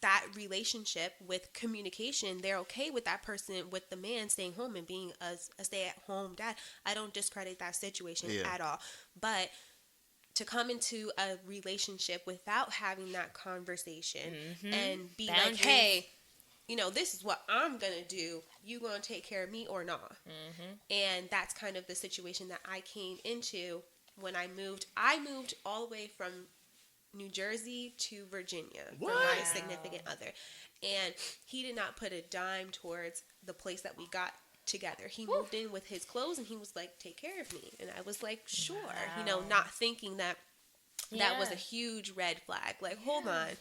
[SPEAKER 3] that relationship with communication, they're okay with that person, with the man staying home and being a stay-at-home dad. I don't discredit that situation at all. But to come into a relationship without having that conversation and be like, hey, this is what I'm going to do. You going to take care of me or not? And that's kind of the situation that I came into when I moved. I moved all the way from New Jersey to Virginia for my significant other. And he did not put a dime towards the place that we got together. He moved in with his clothes and he was like, take care of me. And I was like, sure. Not thinking that that was a huge red flag. Like, hold on.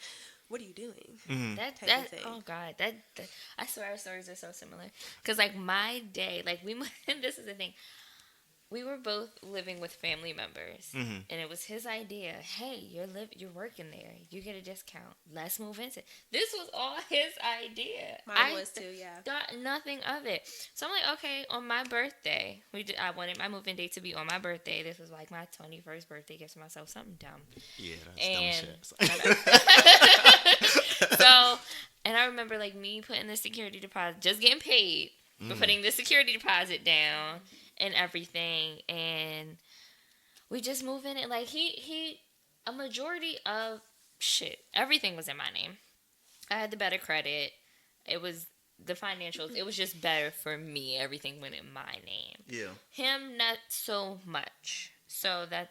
[SPEAKER 3] What are you doing?
[SPEAKER 2] That oh God, that I swear our stories are so similar. Because like my day, like this is the thing. We were both living with family members, and it was his idea. Hey, you're working there. You get a discount. Let's move into it. This was all his idea.
[SPEAKER 3] Mine was too, yeah.
[SPEAKER 2] Thought nothing of it. So I'm like, okay, on my birthday, I wanted my moving date to be on my birthday. This was like my 21st birthday gift to myself, something dumb.
[SPEAKER 1] Yeah, that's dumb
[SPEAKER 2] shit. So, and I remember like me putting the security deposit, just getting paid, but putting the security deposit down. And everything, and we just move in it. Like he a majority of everything was in my name. I had the better credit. It was the financials. It was just better for me. Everything went in my name.
[SPEAKER 1] Yeah.
[SPEAKER 2] Him, not so much. So that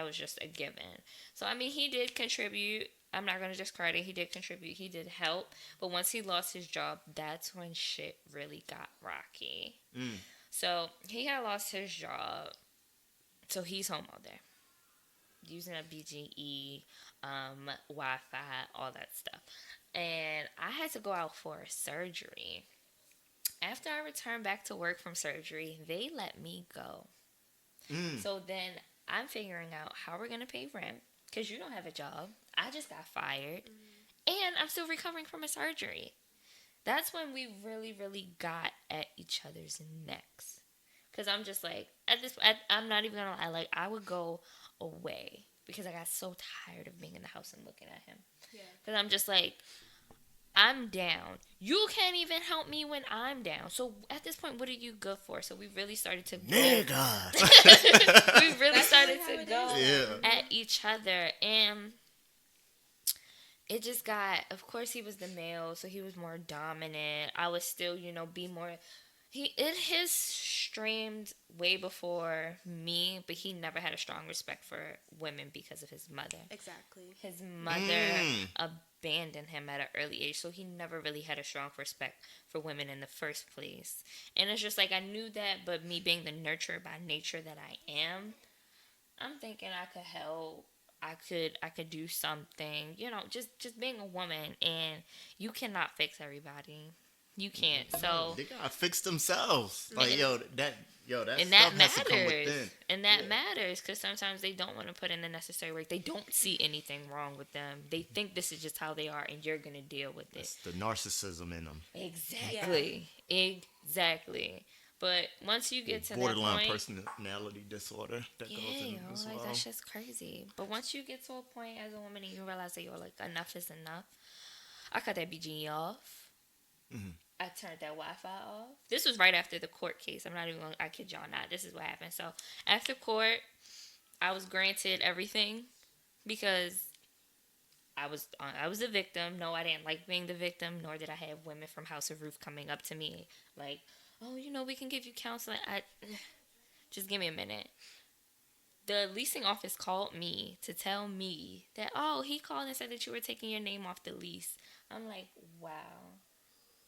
[SPEAKER 2] was just a given. So I mean, he did contribute. I'm not gonna discredit. He did contribute. He did help. But once he lost his job, that's when shit really got rocky. So, he had lost his job, so he's home all day, using a BGE, Wi-Fi, all that stuff. And I had to go out for a surgery. After I returned back to work from surgery, they let me go. So then I'm figuring out how we're going to pay rent, because you don't have a job. I just got fired, and I'm still recovering from a surgery. That's when we really, really got at each other's necks. Because I'm just like, I'm not even going to lie. Like, I would go away because I got so tired of being in the house and looking at him. Because I'm just like, I'm down. You can't even help me when I'm down. So at this point, what are you good for? So we really started to go.
[SPEAKER 1] Nigga.
[SPEAKER 2] We really started to go at each other. And it just got, of course he was the male, so he was more dominant. I was still, be more, his streamed way before me, but he never had a strong respect for women because of his mother.
[SPEAKER 3] Exactly.
[SPEAKER 2] His mother abandoned him at an early age, so he never really had a strong respect for women in the first place. And it's just like, I knew that, but me being the nurturer by nature that I am, I'm thinking I could help. I could do something, you know, just being a woman, and you cannot fix everybody. You can't. So
[SPEAKER 1] they gotta fix themselves. Like that
[SPEAKER 2] and
[SPEAKER 1] stuff
[SPEAKER 2] that
[SPEAKER 1] has to come within.
[SPEAKER 2] matters. And that matters because sometimes they don't want to put in the necessary work. They don't see anything wrong with them. They think this is just how they are, and you're gonna deal with it.
[SPEAKER 1] That's the narcissism in them.
[SPEAKER 2] Exactly. Yeah. Exactly. But once you get to
[SPEAKER 1] borderline
[SPEAKER 2] that point,
[SPEAKER 1] personality disorder that goes in as well.
[SPEAKER 2] That's just crazy. But once you get to a point as a woman and you realize that you're like, enough is enough, I cut that BG off. Mm-hmm. I turned that Wi-Fi off. This was right after the court case. I'm not even going to, I kid y'all not. This is what happened. So after court, I was granted everything because I was the victim. No, I didn't like being the victim, nor did I have women from House of Roof coming up to me like, oh, you know, we can give you counseling. Just give me a minute. The leasing office called me to tell me that, oh, he called and said that you were taking your name off the lease. I'm like, wow.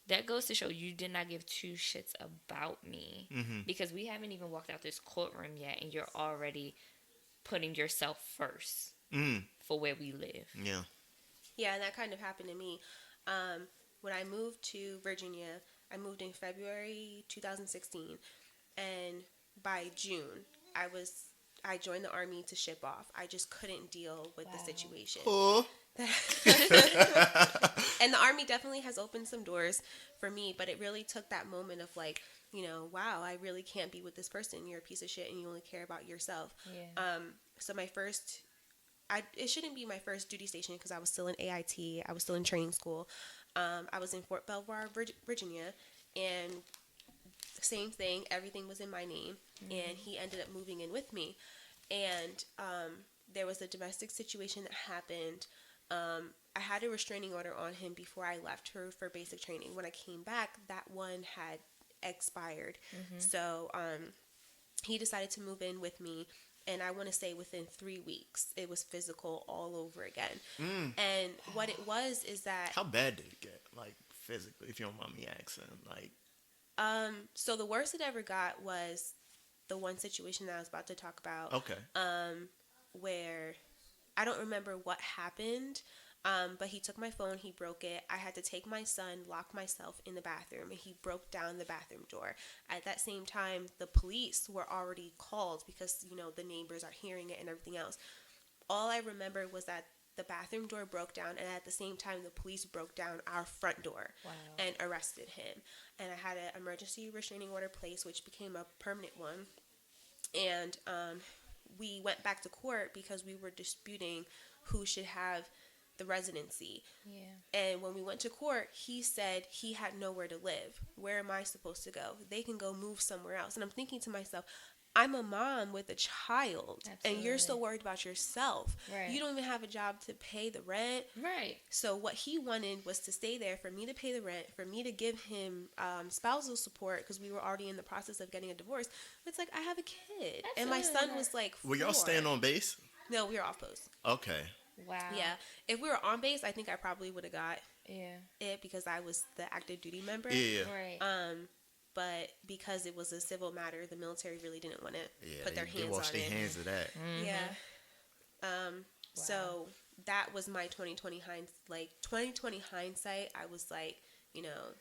[SPEAKER 2] That goes to show you did not give two shits about me. Mm-hmm. Because we haven't even walked out this courtroom yet, and you're already putting yourself first for where we live.
[SPEAKER 1] Yeah.
[SPEAKER 3] Yeah, and that kind of happened to me. When I moved to Virginia, I moved in February 2016, and by June, I joined the Army to ship off. I just couldn't deal with the situation.
[SPEAKER 1] Oh.
[SPEAKER 3] And the Army definitely has opened some doors for me, but it really took that moment of like, you know, wow, I really can't be with this person. You're a piece of shit and you only care about yourself. Yeah. So it shouldn't be my first duty station because I was still in AIT. I was still in training school. I was in Fort Belvoir, Virginia, and same thing. Everything was in my name, and he ended up moving in with me. And there was a domestic situation that happened. I had a restraining order on him before I left for basic training. When I came back, that one had expired. Mm-hmm. So he decided to move in with me. And I want to say within 3 weeks, it was physical all over again. And what it was is that...
[SPEAKER 1] How bad did it get? Like, physically, if you don't mind me asking. Like...
[SPEAKER 3] So the worst it ever got was the one situation that I was about to talk about.
[SPEAKER 1] Okay.
[SPEAKER 3] Where I don't remember what happened, but he took my phone, he broke it. I had to take my son, lock myself in the bathroom, and he broke down the bathroom door. At that same time, the police were already called because, you know, the neighbors are hearing it and everything else. All I remember was that the bathroom door broke down, and at the same time, the police broke down our front door and arrested him. And I had an emergency restraining order placed, which became a permanent one. And we went back to court because we were disputing who should have the residency. Yeah. And when we went to court, he said he had nowhere to live. Where am I supposed to go? They can go move somewhere else. And I'm thinking to myself, I'm a mom with a child. Absolutely. And you're so worried about yourself. Right. You don't even have a job to pay the rent.
[SPEAKER 2] Right.
[SPEAKER 3] So what he wanted was to stay there for me to pay the rent, for me to give him spousal support because we were already in the process of getting a divorce. It's like, I have a kid. Absolutely. And my son was like 4.
[SPEAKER 1] Were y'all staying on base?
[SPEAKER 3] No, we were off post.
[SPEAKER 1] Okay.
[SPEAKER 2] Wow.
[SPEAKER 3] Yeah. If we were on base, I think I probably would have got it because I was the active duty member.
[SPEAKER 1] Yeah.
[SPEAKER 2] Right.
[SPEAKER 3] But because it was a civil matter, the military really didn't want to put their hands on it.
[SPEAKER 1] They wash their hands of that.
[SPEAKER 3] Mm-hmm. Yeah. Wow. So that was my 2020 hindsight. I was like, you know,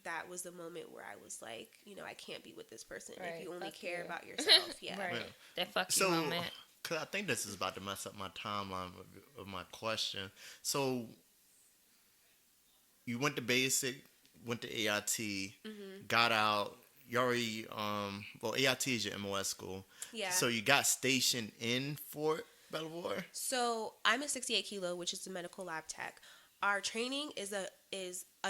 [SPEAKER 3] that was the moment where I was like, you know, I can't be with this person if you only care about yourself. Yeah.
[SPEAKER 2] Right. That fuck you moment.
[SPEAKER 1] Cause I think this is about to mess up my timeline of my question. So you went to basic, went to AIT, got out. You already, AIT is your MOS school. Yeah. So you got stationed in Fort Belvoir?
[SPEAKER 3] So I'm a 68 kilo, which is a medical lab tech. Our training is a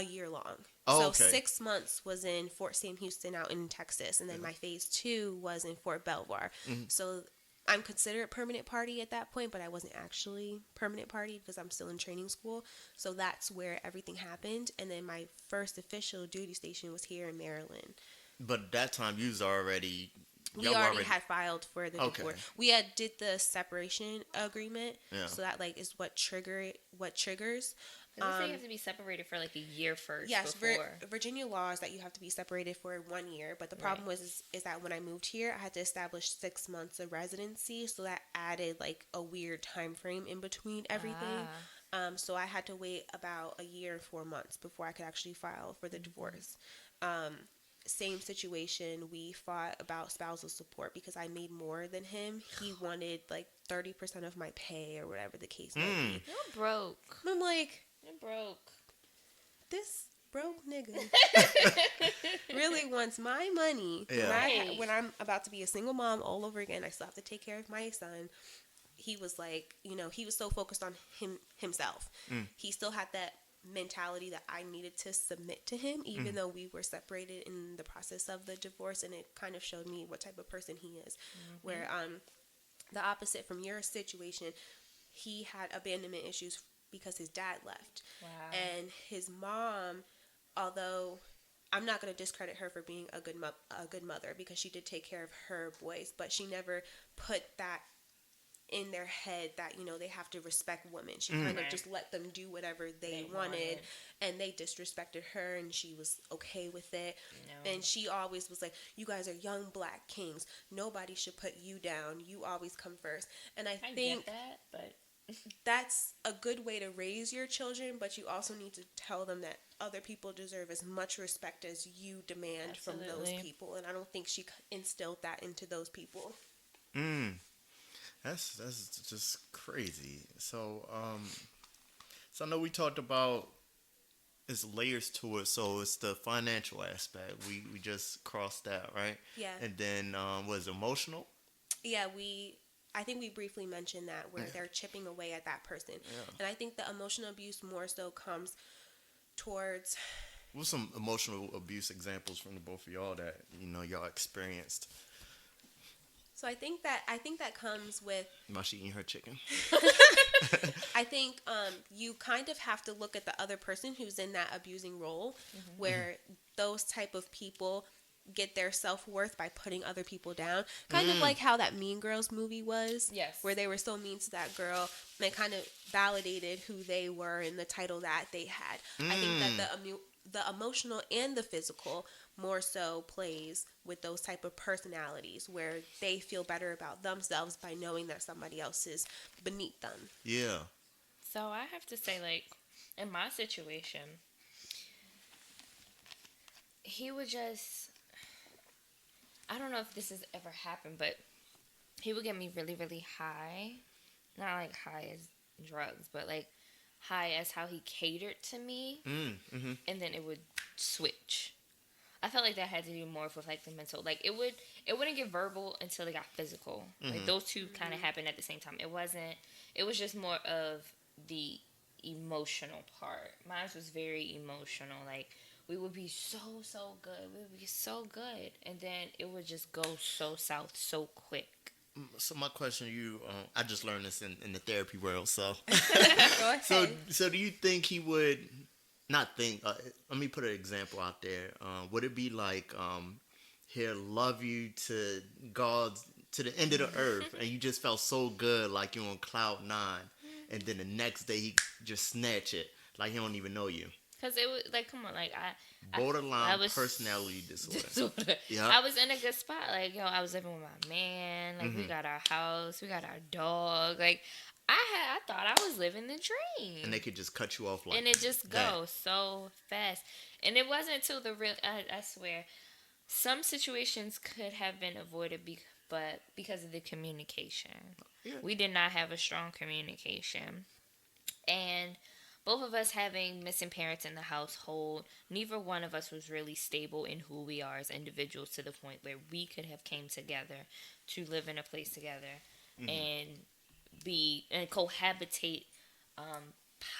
[SPEAKER 3] year long.
[SPEAKER 1] Oh,
[SPEAKER 3] so
[SPEAKER 1] okay.
[SPEAKER 3] 6 months was in Fort Sam Houston out in Texas. And then my phase 2 was in Fort Belvoir. Mm-hmm. So I'm considered permanent party at that point, but I wasn't actually permanent party because I'm still in training school. So that's where everything happened. And then my first official duty station was here in Maryland.
[SPEAKER 1] But at that time, you was already
[SPEAKER 3] We already had filed for the divorce. We had did the separation agreement, so that like is what triggers.
[SPEAKER 2] You have to be separated for like a year first.
[SPEAKER 3] Yes, Virginia law is that you have to be separated for 1 year. But the problem was that when I moved here, I had to establish 6 months of residency, so that added like a weird time frame in between everything. So I had to wait about a year and 4 months before I could actually file for the divorce. Same situation. We fought about spousal support because I made more than him. He wanted like 30% of my pay or whatever the case may be.
[SPEAKER 2] You're broke.
[SPEAKER 3] I'm like,
[SPEAKER 2] you're broke.
[SPEAKER 3] This broke nigga really wants my money. When I'm about to be a single mom all over again, I still have to take care of my son. He was like, he was so focused on himself. He still had that mentality that I needed to submit to him, even though we were separated in the process of the divorce, and it kind of showed me what type of person he is. Where the opposite from your situation, he had abandonment issues because his dad left. And his mom, although I'm not going to discredit her for being a good mother, because she did take care of her boys, but she never put that in their head that they have to respect women. She kind of just let them do whatever they wanted, and they disrespected her, and she was okay with it. And she always was like, you guys are young black kings, nobody should put you down, you always come first. And I think
[SPEAKER 2] get that, but
[SPEAKER 3] that's a good way to raise your children, but you also need to tell them that other people deserve as much respect as you demand from those people. And I don't think she instilled that into those people.
[SPEAKER 1] That's just crazy. So so I know we talked about there's layers to it. So it's the financial aspect. We just crossed that, right?
[SPEAKER 3] Yeah.
[SPEAKER 1] And then was emotional?
[SPEAKER 3] Yeah, I think we briefly mentioned that, where they're chipping away at that person. And I think the emotional abuse more so comes towards...
[SPEAKER 1] What's some emotional abuse examples from the both of y'all that y'all experienced?
[SPEAKER 3] So I think that comes with...
[SPEAKER 1] Am I eating her chicken?
[SPEAKER 3] I think you kind of have to look at the other person who's in that abusing role, where those type of people get their self-worth by putting other people down. Kind of like how that Mean Girls movie was.
[SPEAKER 2] Yes.
[SPEAKER 3] Where they were so mean to that girl, and it kind of validated who they were and the title that they had. I think that the emotional and the physical more so plays with those type of personalities, where they feel better about themselves by knowing that somebody else is beneath them.
[SPEAKER 1] Yeah.
[SPEAKER 2] So I have to say, like, in my situation, he would just... I don't know if this has ever happened, but he would get me really, really high. Not like high as drugs, but like high as how he catered to me. And then it would switch. I felt like that had to do more with like the mental. Like it wouldn't get verbal until it got physical. Like those two kind of happened at the same time. It was just more of the emotional part. Mine was very emotional. Like, we would be so good. We would be so good. And then it would just go so south so quick.
[SPEAKER 1] So my question to you, I just learned this in the therapy world, so.
[SPEAKER 3] Go ahead.
[SPEAKER 1] So do you think he would, not think, let me put an example out there. Would it be like, he'll love you to God's, to the end of the earth, and you just felt so good, like you're on cloud 9, and then the next day he just snatch it, like he don't even know you?
[SPEAKER 2] Because it was, like, come on, like,
[SPEAKER 1] borderline personality disorder.
[SPEAKER 2] Yeah. I was in a good spot. Like, I was living with my man. Like, we got our house. We got our dog. Like, I thought I was living the dream.
[SPEAKER 1] And they could just cut you off like that.
[SPEAKER 2] And it just goes so fast. And it wasn't until the real, I swear, some situations could have been avoided but because of the communication. Yeah. We did not have a strong communication. And both of us having missing parents in the household, neither one of us was really stable in who we are as individuals to the point where we could have came together to live in a place together and cohabitate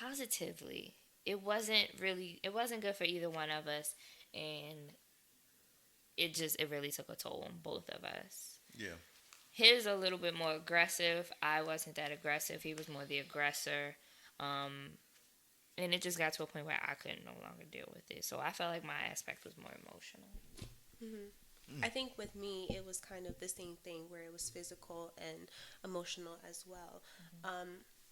[SPEAKER 2] positively. It wasn't good for either one of us, and it really took a toll on both of us.
[SPEAKER 1] Yeah.
[SPEAKER 2] His a little bit more aggressive. I wasn't that aggressive. He was more the aggressor. And it just got to a point where I couldn't no longer deal with it. So I felt like my aspect was more emotional.
[SPEAKER 3] I think with me, it was kind of the same thing where it was physical and emotional as well.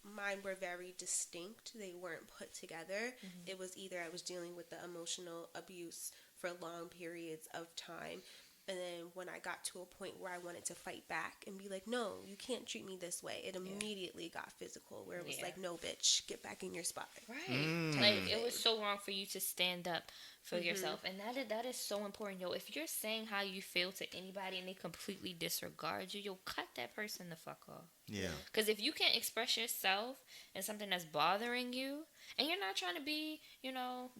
[SPEAKER 3] Mine were very distinct. They weren't put together. It was either I was dealing with the emotional abuse for long periods of time. And then when I got to a point where I wanted to fight back and be like, no, you can't treat me this way, it immediately got physical, where it was like, no, bitch, get back in your spot.
[SPEAKER 2] Right. Like, it was so wrong for you to stand up for yourself. And that is so important, yo. If you're saying how you feel to anybody and they completely disregard you, yo, cut that person the fuck off.
[SPEAKER 1] Yeah.
[SPEAKER 2] Because if you can't express yourself and something that's bothering you, and you're not trying to be,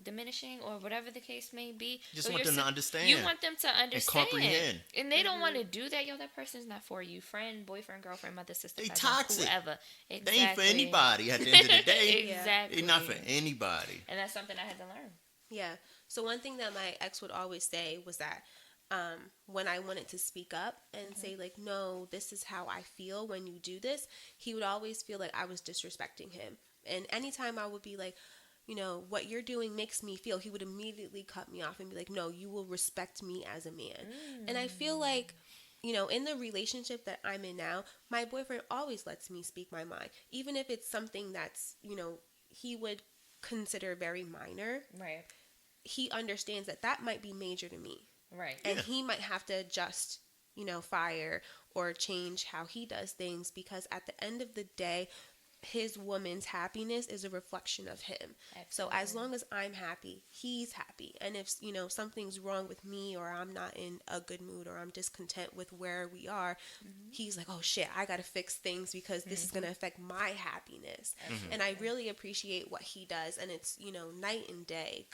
[SPEAKER 2] diminishing or whatever the case may be.
[SPEAKER 1] Just want them to understand.
[SPEAKER 2] You want them to understand.
[SPEAKER 1] And comprehend.
[SPEAKER 2] And they don't want to do that. Yo, that person's not for you. Friend, boyfriend, girlfriend, mother, sister,
[SPEAKER 1] they
[SPEAKER 2] cousin,
[SPEAKER 1] toxic.
[SPEAKER 2] whoever. Exactly.
[SPEAKER 1] They ain't for anybody at the end of the day.
[SPEAKER 2] Exactly.
[SPEAKER 1] They're not for anybody.
[SPEAKER 2] And that's something I had to learn.
[SPEAKER 3] Yeah. So one thing that my ex would always say was that when I wanted to speak up and say, like, no, this is how I feel when you do this, he would always feel like I was disrespecting him. And anytime I would be like, what you're doing makes me feel, he would immediately cut me off and be like, no, you will respect me as a man. And I feel like, in the relationship that I'm in now, my boyfriend always lets me speak my mind, even if it's something that's, he would consider very minor.
[SPEAKER 2] Right.
[SPEAKER 3] He understands that might be major to me.
[SPEAKER 2] Right.
[SPEAKER 3] And he might have to adjust, fire or change how he does things, because at the end of the day, his woman's happiness is a reflection of him. Absolutely. So as long as I'm happy, he's happy. And if, something's wrong with me, or I'm not in a good mood, or I'm discontent with where we are, he's like, oh shit, I got to fix things because this is going to affect my happiness. And I really appreciate what he does. And it's, night and day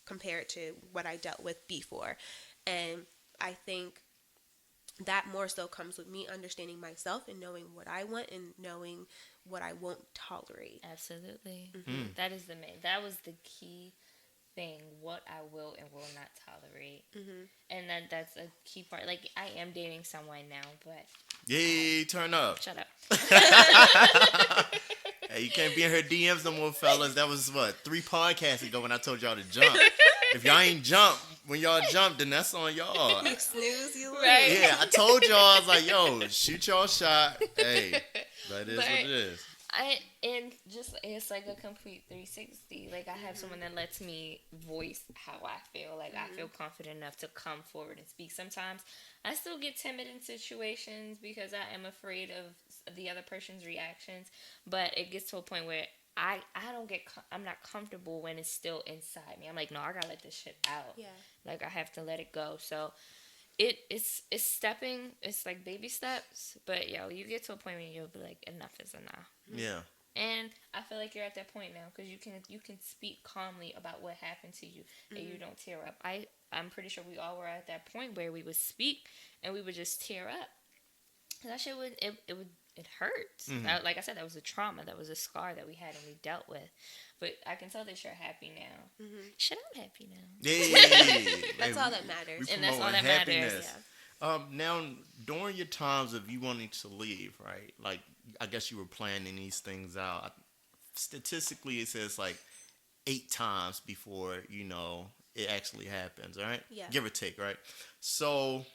[SPEAKER 3] compared to what I dealt with before. And I think that more so comes with me understanding myself and knowing what I want and knowing what I won't tolerate.
[SPEAKER 2] Absolutely. That is that was the key thing, what I will and will not tolerate. And that's a key part. Like, I am dating someone now, but...
[SPEAKER 1] Yay, turn up.
[SPEAKER 2] Shut up.
[SPEAKER 1] Hey, you can't be in her DMs no more, fellas. That was, 3 podcasts ago when I told y'all to jump. If y'all ain't jump, when y'all jump, then that's on y'all.
[SPEAKER 3] You snooze, you lose.
[SPEAKER 2] Right.
[SPEAKER 1] Yeah, I told y'all, I was like, yo, shoot y'all shot. Hey, that is what it is.
[SPEAKER 2] It's like a complete 360. Like, I have someone that lets me voice how I feel. Like, I feel confident enough to come forward and speak. Sometimes I still get timid in situations because I am afraid of the other person's reactions. But it gets to a point where I'm not comfortable when it's still inside me. I'm like, no, I gotta let this shit out.
[SPEAKER 3] Yeah.
[SPEAKER 2] Like, I have to let it go. So it's stepping. It's like baby steps. But yo, you get to a point where you'll be like, enough is enough.
[SPEAKER 1] Yeah.
[SPEAKER 2] And I feel like you're at that point now because you can speak calmly about what happened to you and you don't tear up. I'm pretty sure we all were at that point where we would speak and we would just tear up. That shit it hurts. Like I said, that was a trauma. That was a scar that we had and we dealt with. But I can tell that you're happy now. Shit, I'm happy now.
[SPEAKER 1] Yay!
[SPEAKER 3] That's all that matters.
[SPEAKER 2] And that's all that matters.
[SPEAKER 3] Yeah.
[SPEAKER 1] Now, during your times of you wanting to leave, right? Like, I guess you were planning these things out. Statistically, it says like 8 times before, it actually happens, right?
[SPEAKER 3] Yeah.
[SPEAKER 1] Give or take, right? So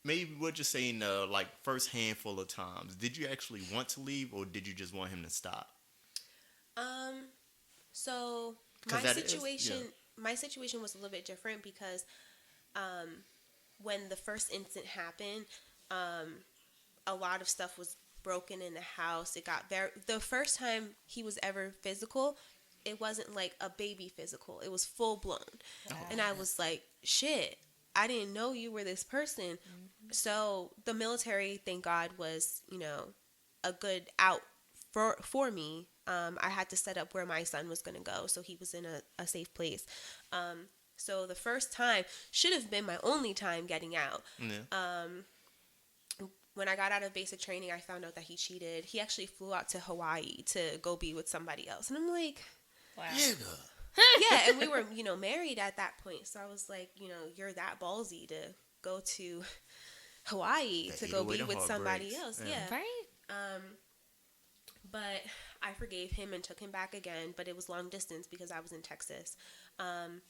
[SPEAKER 1] maybe we'll just say in the first handful of times, did you actually want to leave or did you just want him to stop?
[SPEAKER 3] So my situation was a little bit different because when the first incident happened, a lot of stuff was broken in the house. It got the first time he was ever physical, it wasn't like a baby physical. It was full blown. And I was like, shit, I didn't know you were this person. So the military, thank God, was, a good out for me. I had to set up where my son was going to go. So he was in a safe place. So the first time should have been my only time getting out.
[SPEAKER 1] Yeah.
[SPEAKER 3] When I got out of basic training, I found out that he cheated. He actually flew out to Hawaii to go be with somebody else. And I'm like,
[SPEAKER 2] wow.
[SPEAKER 3] Yeah, and we were, married at that point. So I was like, you're that ballsy to go to Hawaii to go be with somebody else. Yeah.
[SPEAKER 2] Right.
[SPEAKER 3] But I forgave him and took him back again. But it was long distance because I was in Texas.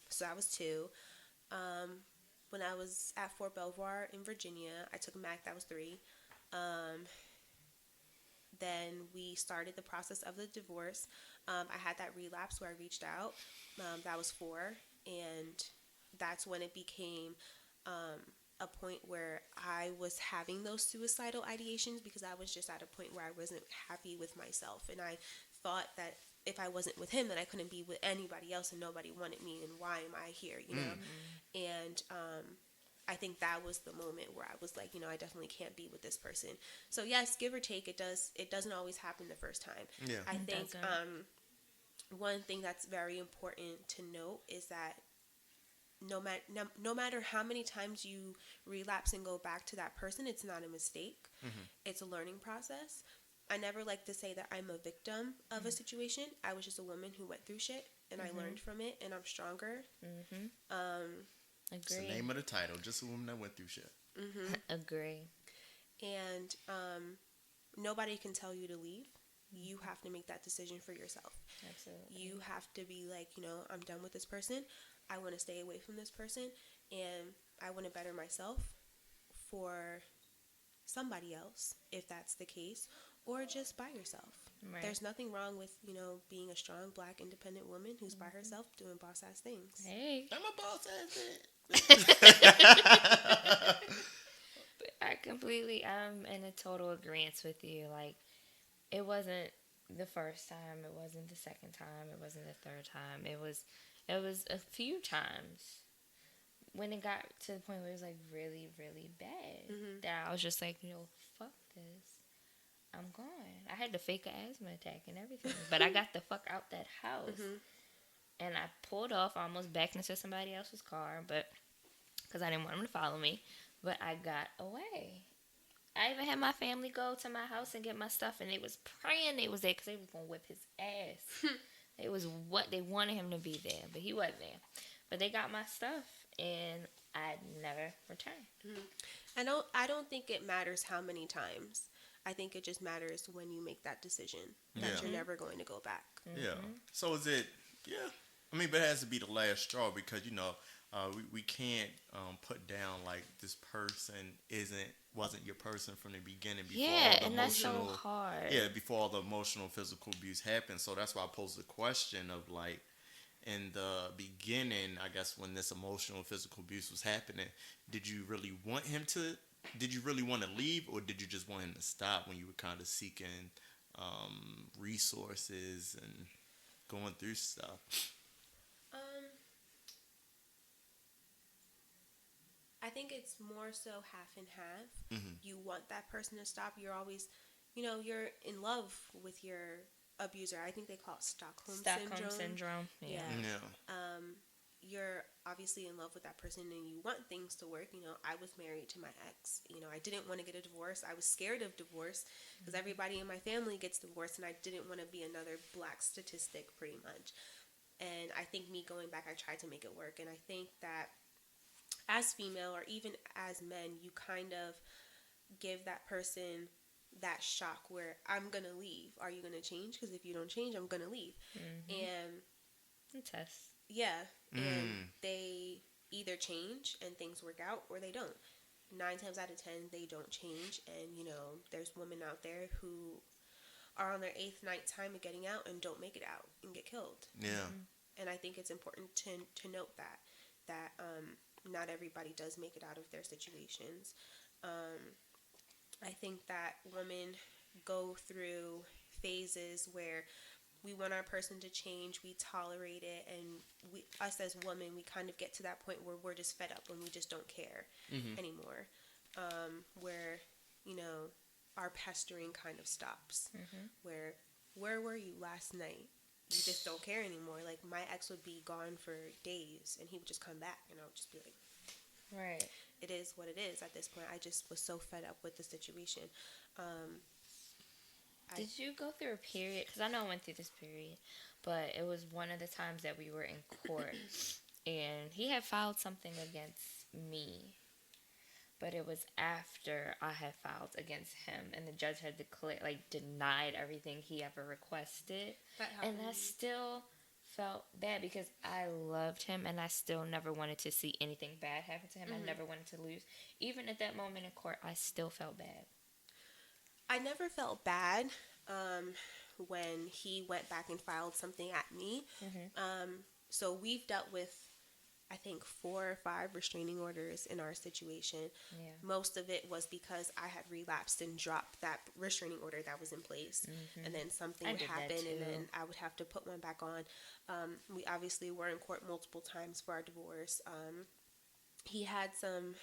[SPEAKER 3] So I was 2. when I was at Fort Belvoir in Virginia. I took a MAC, that was 3. Then we started the process of the divorce. I had that relapse where I reached out. That was 4. And that's when it became a point where I was having those suicidal ideations because I was just at a point where I wasn't happy with myself. And I thought that if I wasn't with him, then I couldn't be with anybody else and nobody wanted me. And why am I here, you know? And I think that was the moment where I was like, you know, I definitely can't be with this person. So yes, give or take, it doesn't always happen the first time.
[SPEAKER 1] Yeah.
[SPEAKER 3] I think one thing that's very important to note is that no matter how many times you relapse and go back to that person, it's not a mistake. It's a learning process. I never like to say that I'm a victim of a situation. I was just a woman who went through shit, and I learned from it, and I'm stronger.
[SPEAKER 2] Agree.
[SPEAKER 1] It's the name of the title, just a woman that went through shit.
[SPEAKER 2] Agree.
[SPEAKER 3] And nobody can tell you to leave. You have to make that decision for yourself.
[SPEAKER 2] Absolutely.
[SPEAKER 3] You have to be like, you know, I'm done with this person. I want to stay away from this person, and I want to better myself for somebody else, if that's the case, or just by yourself. Right. There's nothing wrong with, you know, being a strong, black, independent woman who's by herself doing boss-ass things.
[SPEAKER 2] Hey.
[SPEAKER 1] I'm a boss-ass
[SPEAKER 2] bitch. I'm in a total agreement with you. Like, it wasn't the first time, it wasn't the second time, it wasn't the third time. It was a few times when it got to the point where it was like really, really bad that I was just like, you know, fuck this. I'm gone. I had to fake an asthma attack and everything, but I got the fuck out that house. And I pulled off, almost backed into somebody else's car, but because I didn't want them to follow me. But I got away. I even had my family go to my house and get my stuff, and they was praying they was there because they was gonna whip his ass. It was what they wanted him to be there, but he wasn't there. But they got my stuff, and I never returned.
[SPEAKER 3] I don't think it matters how many times. I think it just matters when you make that decision that you're never going to go back.
[SPEAKER 1] Yeah. So is it? Yeah. I mean, but it has to be the last straw because, you know, we can't put down like this person wasn't your person from the beginning. Before all the
[SPEAKER 2] and that's so hard.
[SPEAKER 1] Yeah, before all the emotional, physical abuse happened. So that's why I posed the question of like, in the beginning, I guess when this emotional, physical abuse was happening, did you really want to leave, or did you just want him to stop when you were kind of seeking resources and going through stuff?
[SPEAKER 3] I think it's more so half and half. You want that person to stop. You're always, you know, you're in love with your abuser. I think they call it Stockholm syndrome.
[SPEAKER 2] Yeah.
[SPEAKER 3] You're obviously in love with that person and you want things to work. You know, I was married to my ex. You know, I didn't want to get a divorce. I was scared of divorce because everybody in my family gets divorced, and I didn't want to be another black statistic, pretty much. And I think me going back, I tried to make it work. And I think that as female, or even as men, you kind of give that person that shock where I'm going to leave. Are you going to change? Because if you don't change, I'm going to leave. And
[SPEAKER 2] test.
[SPEAKER 3] Yeah. And they either change and things work out, or they don't. 9 times out of 10, they don't change. And, you know, there's women out there who are on their 8th, 9th time of getting out and don't make it out and get killed.
[SPEAKER 1] Yeah.
[SPEAKER 3] And I think it's important to note that not everybody does make it out of their situations. I think that women go through phases where we want our person to change, we tolerate it, and us as women, we kind of get to that point where we're just fed up and we just don't care anymore. Where, you know, our pestering kind of stops. Where were you last night? You just don't care anymore. Like, my ex would be gone for days, and he would just come back, and I would just be like,
[SPEAKER 2] right.
[SPEAKER 3] It is what it is at this point. I just was so fed up with the situation.
[SPEAKER 2] Did you go through a period? Because I know I went through this period, but it was one of the times that we were in court, and he had filed something against me, but it was after I had filed against him, and the judge had denied everything he ever requested, and that still felt bad because I loved him and I still never wanted to see anything bad happen to him. I never wanted to lose. Even at that moment in court, I still felt bad.
[SPEAKER 3] I never felt bad when he went back and filed something at me. So we've dealt with, I think, 4 or 5 restraining orders in our situation. Yeah. Most of it was because I had relapsed and dropped that restraining order that was in place. And then something would happen and then I would have to put one back on. We obviously were in court multiple times for our divorce. He had some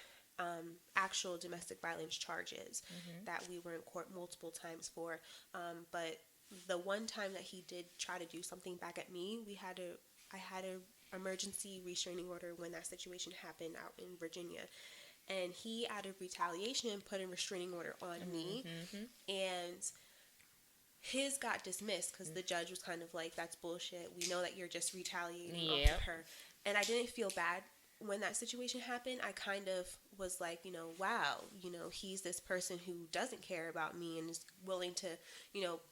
[SPEAKER 3] actual domestic violence charges that we were in court multiple times for. But the one time that he did try to do something back at me, I had a emergency restraining order when that situation happened out in Virginia, and he, out of retaliation, put a restraining order on me, and his got dismissed because the judge was kind of like, that's bullshit, we know that you're just retaliating off of her. And I didn't feel bad when that situation happened. I kind of was like, wow, he's this person who doesn't care about me and is willing to,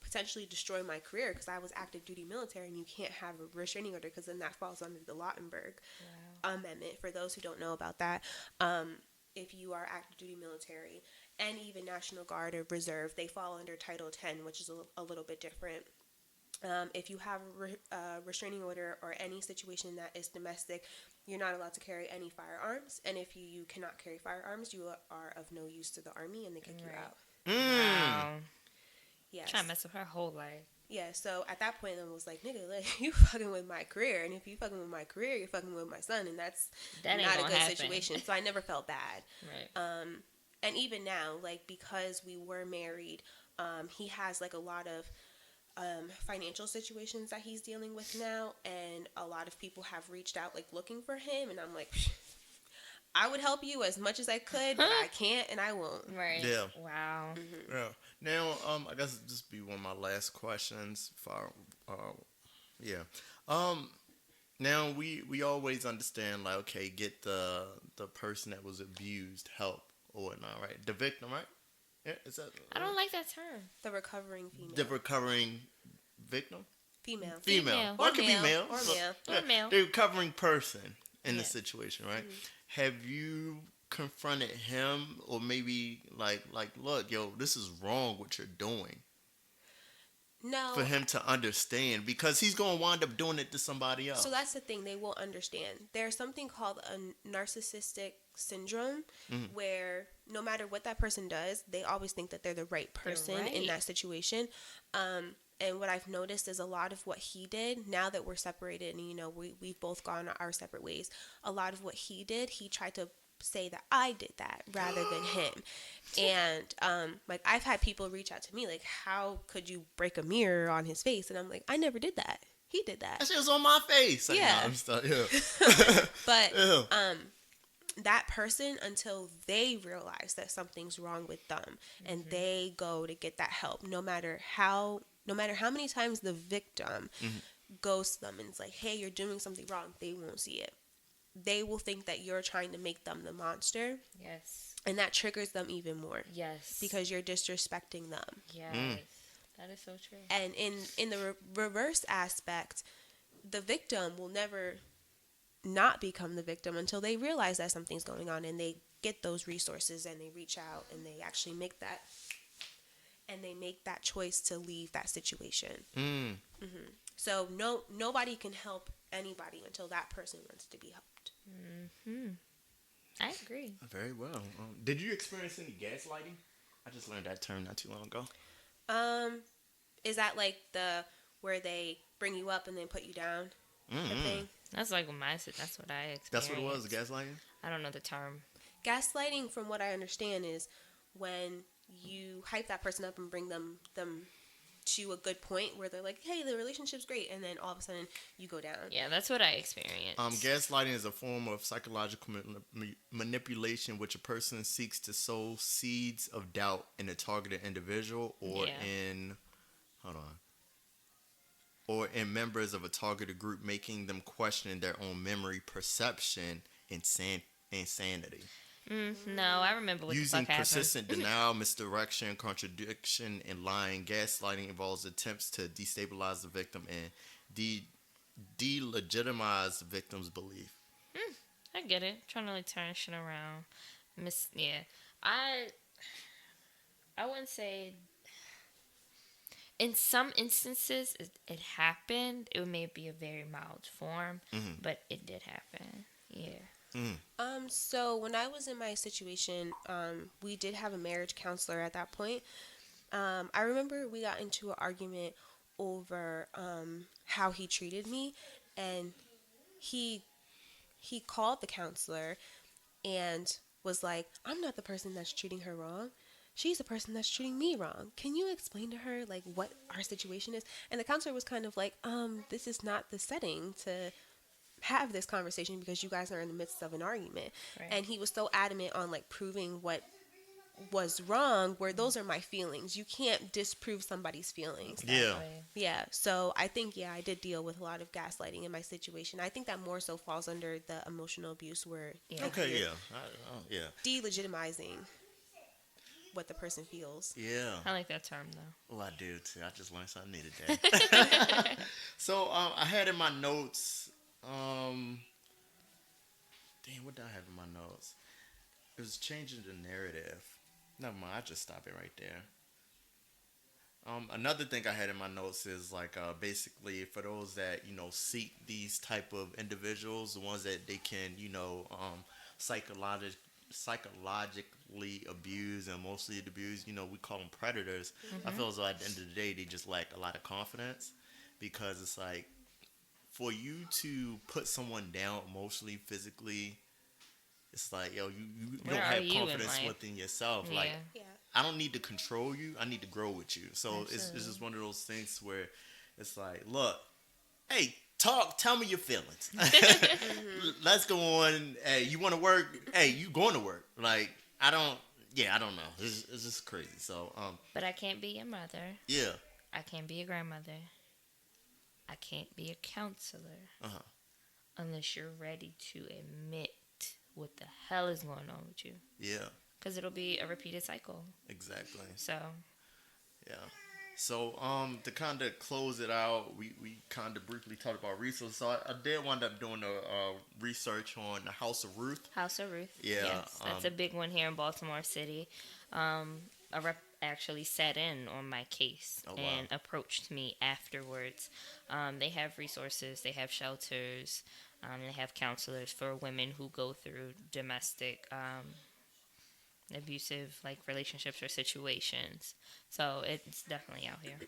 [SPEAKER 3] potentially destroy my career because I was active duty military, and you can't have a restraining order because then that falls under the Lautenberg Amendment. For those who don't know about that, if you are active duty military and even National Guard or Reserve, they fall under Title 10, which is a little bit different. If you have a restraining order or any situation that is domestic, you're not allowed to carry any firearms. And if you cannot carry firearms, you are of no use to the Army, and they kick you out.
[SPEAKER 2] Wow.
[SPEAKER 3] Yes.
[SPEAKER 2] Trying to mess with her whole life.
[SPEAKER 3] Yeah, so at that point, I was like, nigga, like, you fucking with my career. And if you fucking with my career, you're fucking with my son. And that not a good situation. So I never felt bad.
[SPEAKER 2] Right.
[SPEAKER 3] And even now, like, because we were married, he has, like, a lot of financial situations that he's dealing with now, and a lot of people have reached out, like, looking for him, and I'm like, I would help you as much as I could, but I can't and I won't.
[SPEAKER 2] Right.
[SPEAKER 1] Yeah.
[SPEAKER 2] Wow.
[SPEAKER 1] Yeah. Now, I guess this be one of my last questions for now we always understand, like, okay, get the person that was abused help or whatnot, right? The victim, right? Yeah, is that?
[SPEAKER 2] I don't like that term.
[SPEAKER 3] The recovering female.
[SPEAKER 1] The recovering victim.
[SPEAKER 3] Female.
[SPEAKER 1] Or it could be male.
[SPEAKER 3] Or male.
[SPEAKER 2] Or male.
[SPEAKER 1] The recovering person in the situation, right? Have you confronted him, or maybe like, look, yo, this is wrong what you're doing?
[SPEAKER 3] No.
[SPEAKER 1] For him to understand, because he's going to wind up doing it to somebody else.
[SPEAKER 3] So that's the thing. They will understand. There's something called a narcissistic syndrome where no matter what that person does, they always think that they're the right person in that situation. And what I've noticed is a lot of what he did, now that we're separated and, we've both gone our separate ways, a lot of what he did, he tried to say that I did that rather than him. And like, I've had people reach out to me like, how could you break a mirror on his face? And I'm like, I never did that. He did that.
[SPEAKER 1] That shit was on my face. Like,
[SPEAKER 3] yeah.
[SPEAKER 1] No, I'm stuck. Yeah.
[SPEAKER 3] But that person, until they realize that something's wrong with them and they go to get that help, no matter how many times the victim goes to them and it's like, hey, you're doing something wrong, they won't see it. They will think that you're trying to make them the monster.
[SPEAKER 2] Yes.
[SPEAKER 3] And that triggers them even more.
[SPEAKER 2] Yes.
[SPEAKER 3] Because you're disrespecting them.
[SPEAKER 2] Yes. That is so true.
[SPEAKER 3] And in the reverse aspect, the victim will never not become the victim until they realize that something's going on and they get those resources and they reach out and they actually make that choice to leave that situation. So nobody can help anybody until that person wants to be helped.
[SPEAKER 2] I agree.
[SPEAKER 1] Very well. Did you experience any gaslighting? I just learned that term not too long ago.
[SPEAKER 3] Is that like where they bring you up and then put you down? Thing?
[SPEAKER 2] That's like that's what I experienced.
[SPEAKER 1] That's what it was, gaslighting?
[SPEAKER 2] I don't know the term.
[SPEAKER 3] Gaslighting, from what I understand, is when you hype that person up and bring them to a good point where they're like, hey, the relationship's great, and then all of a sudden you go down.
[SPEAKER 2] Yeah, that's what I experienced.
[SPEAKER 1] Gaslighting is a form of psychological manipulation which a person seeks to sow seeds of doubt in a targeted individual or in members of a targeted group, making them question their own memory, perception, and insanity.
[SPEAKER 2] No, I remember what
[SPEAKER 1] Using
[SPEAKER 2] the fuck
[SPEAKER 1] persistent denial, misdirection, contradiction, and lying. Gaslighting involves attempts to destabilize the victim and delegitimize victims' belief.
[SPEAKER 2] I get it. Trying to like turn shit around. Yeah. I wouldn't say. In some instances, it happened. It may be a very mild form, but it did happen. Yeah.
[SPEAKER 3] So when I was in my situation, we did have a marriage counselor at that point. I remember we got into an argument over how he treated me, and he called the counselor and was like, "I'm not the person that's treating her wrong. She's the person that's treating me wrong. Can you explain to her like what our situation is?" And the counselor was kind of like, this is not the setting to have this conversation because you guys are in the midst of an argument." Right. And he was so adamant on like proving what was wrong, where those are my feelings. You can't disprove somebody's feelings. Yeah. So I think, I did deal with a lot of gaslighting in my situation. I think that more so falls under the emotional abuse where delegitimizing what the person feels.
[SPEAKER 1] Yeah.
[SPEAKER 2] I like that term though.
[SPEAKER 1] Oh, I do too. I just learned something new today. So I had in my notes, what did I have in my notes? It was changing the narrative. Never mind, I just stop it right there. Another thing I had in my notes is like basically for those that seek these type of individuals, the ones that they can psychologically abuse and emotionally abuse. We call them predators. I feel as though at the end of the day they just lack a lot of confidence, because it's like for you to put someone down emotionally, physically. It's like, you don't have confidence within yourself. Yeah. Like, I don't need to control you. I need to grow with you. So it's just one of those things where it's like, look, hey, tell me your feelings. Let's go on. Hey, you want to work? Hey, you going to work? Like, I don't know. It's just crazy. So,
[SPEAKER 2] but I can't be your mother.
[SPEAKER 1] Yeah.
[SPEAKER 2] I can't be a grandmother. I can't be a counselor. Unless you're ready to admit what the hell is going on with you.
[SPEAKER 1] Yeah.
[SPEAKER 2] Because it'll be a repeated cycle.
[SPEAKER 1] Exactly.
[SPEAKER 2] So.
[SPEAKER 1] Yeah. So, to kind of close it out, we kind of briefly talked about resources. So, I did wind up doing a research on the House of Ruth.
[SPEAKER 2] House of Ruth.
[SPEAKER 1] Yeah.
[SPEAKER 2] Yes, that's a big one here in Baltimore City. A rep actually sat in on my case and approached me afterwards. They have resources. They have shelters. They have counselors for women who go through domestic abusive relationships or situations. So it's definitely out here.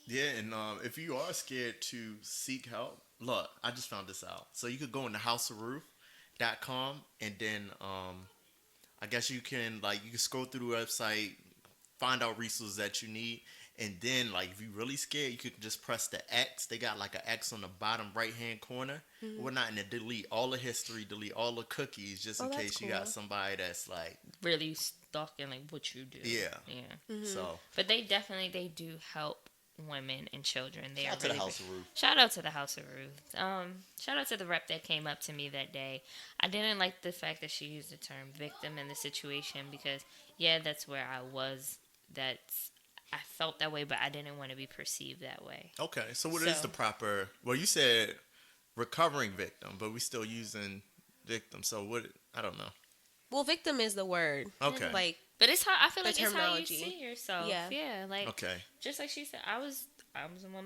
[SPEAKER 1] Yeah, and if you are scared to seek help, look, I just found this out. So you could go into houseofruth.com, and then I guess you can scroll through the website, find out resources that you need. And then, if you're really scared, you could just press the X. They got an X on the bottom right-hand corner. Whatnot, and then delete all the history, delete all the cookies, just in case you got somebody that's
[SPEAKER 2] really stalking what you do.
[SPEAKER 1] Yeah. So,
[SPEAKER 2] but they do help women and children.
[SPEAKER 1] Shout out to the House of Ruth.
[SPEAKER 2] Shout out to the House of Ruth. Shout out to the rep that came up to me that day. I didn't like the fact that she used the term victim in the situation because, that's where I was. I felt that way, but I didn't want to be perceived that way.
[SPEAKER 1] Okay, so what is the proper... Well, you said recovering victim, but we still using victim. So what... I don't know.
[SPEAKER 3] Well, victim is the word.
[SPEAKER 1] Okay.
[SPEAKER 2] But it's how... I feel like it's how you see yourself. Yeah.
[SPEAKER 1] Okay.
[SPEAKER 2] Just like she said, I was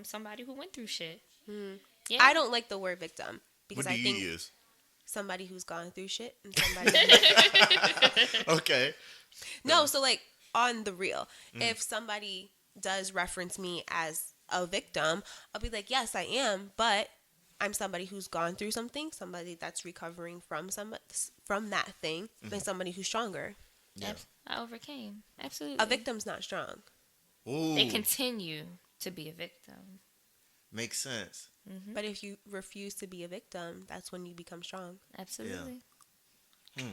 [SPEAKER 2] somebody who went through shit.
[SPEAKER 3] Yeah. I don't like the word victim. Because
[SPEAKER 1] what do you use?
[SPEAKER 3] Somebody who's gone through shit. And somebody
[SPEAKER 1] Okay.
[SPEAKER 3] No, so on the real, if somebody does reference me as a victim, I'll be like, yes, I am, but I'm somebody who's gone through something, somebody that's recovering from that thing, and somebody who's stronger.
[SPEAKER 1] Yeah.
[SPEAKER 2] I overcame. Absolutely.
[SPEAKER 3] A victim's not strong.
[SPEAKER 1] Ooh.
[SPEAKER 2] They continue to be a victim.
[SPEAKER 1] Makes sense.
[SPEAKER 3] But if you refuse to be a victim, that's when you become strong.
[SPEAKER 2] Absolutely.
[SPEAKER 1] Yeah.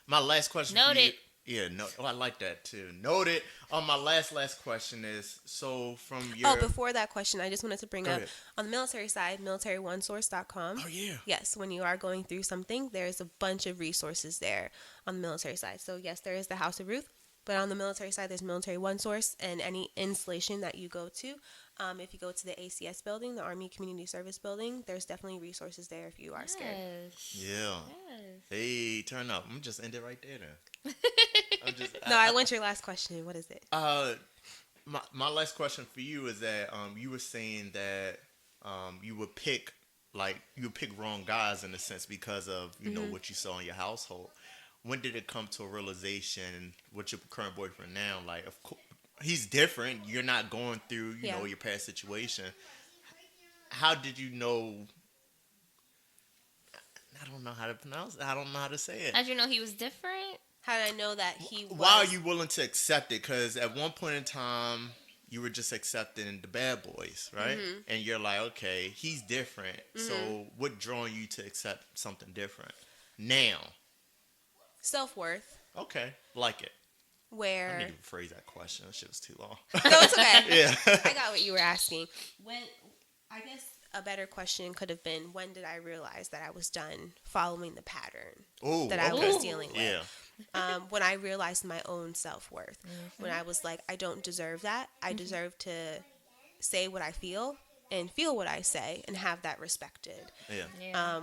[SPEAKER 1] My last question
[SPEAKER 2] Noted.
[SPEAKER 1] for you. Yeah, no. Oh, I like that too. Noted. My last question is, so from your...
[SPEAKER 3] Oh, before that question, I just wanted to bring up, on the military side, militaryonesource.com.
[SPEAKER 1] Oh, yeah.
[SPEAKER 3] Yes, when you are going through something, there's a bunch of resources there on the military side. So, yes, there is the House of Ruth, But on the military side, there's Military One Source, and any installation that you go to, if you go to the ACS building, the Army Community Service building, there's definitely resources there if you are scared.
[SPEAKER 1] Yeah. Yes. Hey, turn up. I'm just end it right there then.
[SPEAKER 3] I want your last question. What is it?
[SPEAKER 1] My last question for you is that you were saying that you would pick wrong guys in a sense because of you know what you saw in your household. When did it come to a realization with your current boyfriend now? Like, of course, he's different. You're not going through you know your past situation. How did you know? I don't know how to pronounce it. I don't know how to say it.
[SPEAKER 2] How did you know he was different?
[SPEAKER 3] How did I know that he was?
[SPEAKER 1] Why are you willing to accept it? Because at one point in time, you were just accepting the bad boys, right? Mm-hmm. And you're like, okay, he's different. Mm-hmm. So what drawing you to accept something different now?
[SPEAKER 3] Self-worth.
[SPEAKER 1] Okay, like it.
[SPEAKER 3] Where?
[SPEAKER 1] I need to rephrase that question. That shit was too long.
[SPEAKER 3] No, it's okay.
[SPEAKER 1] Yeah.
[SPEAKER 3] I got what you were asking. I guess a better question could have been, when did I realize that I was done following the pattern that I was dealing with? Yeah. When I realized my own self-worth. Mm-hmm. When I was like, I don't deserve that. I deserve to say what I feel and feel what I say and have that respected. Yeah.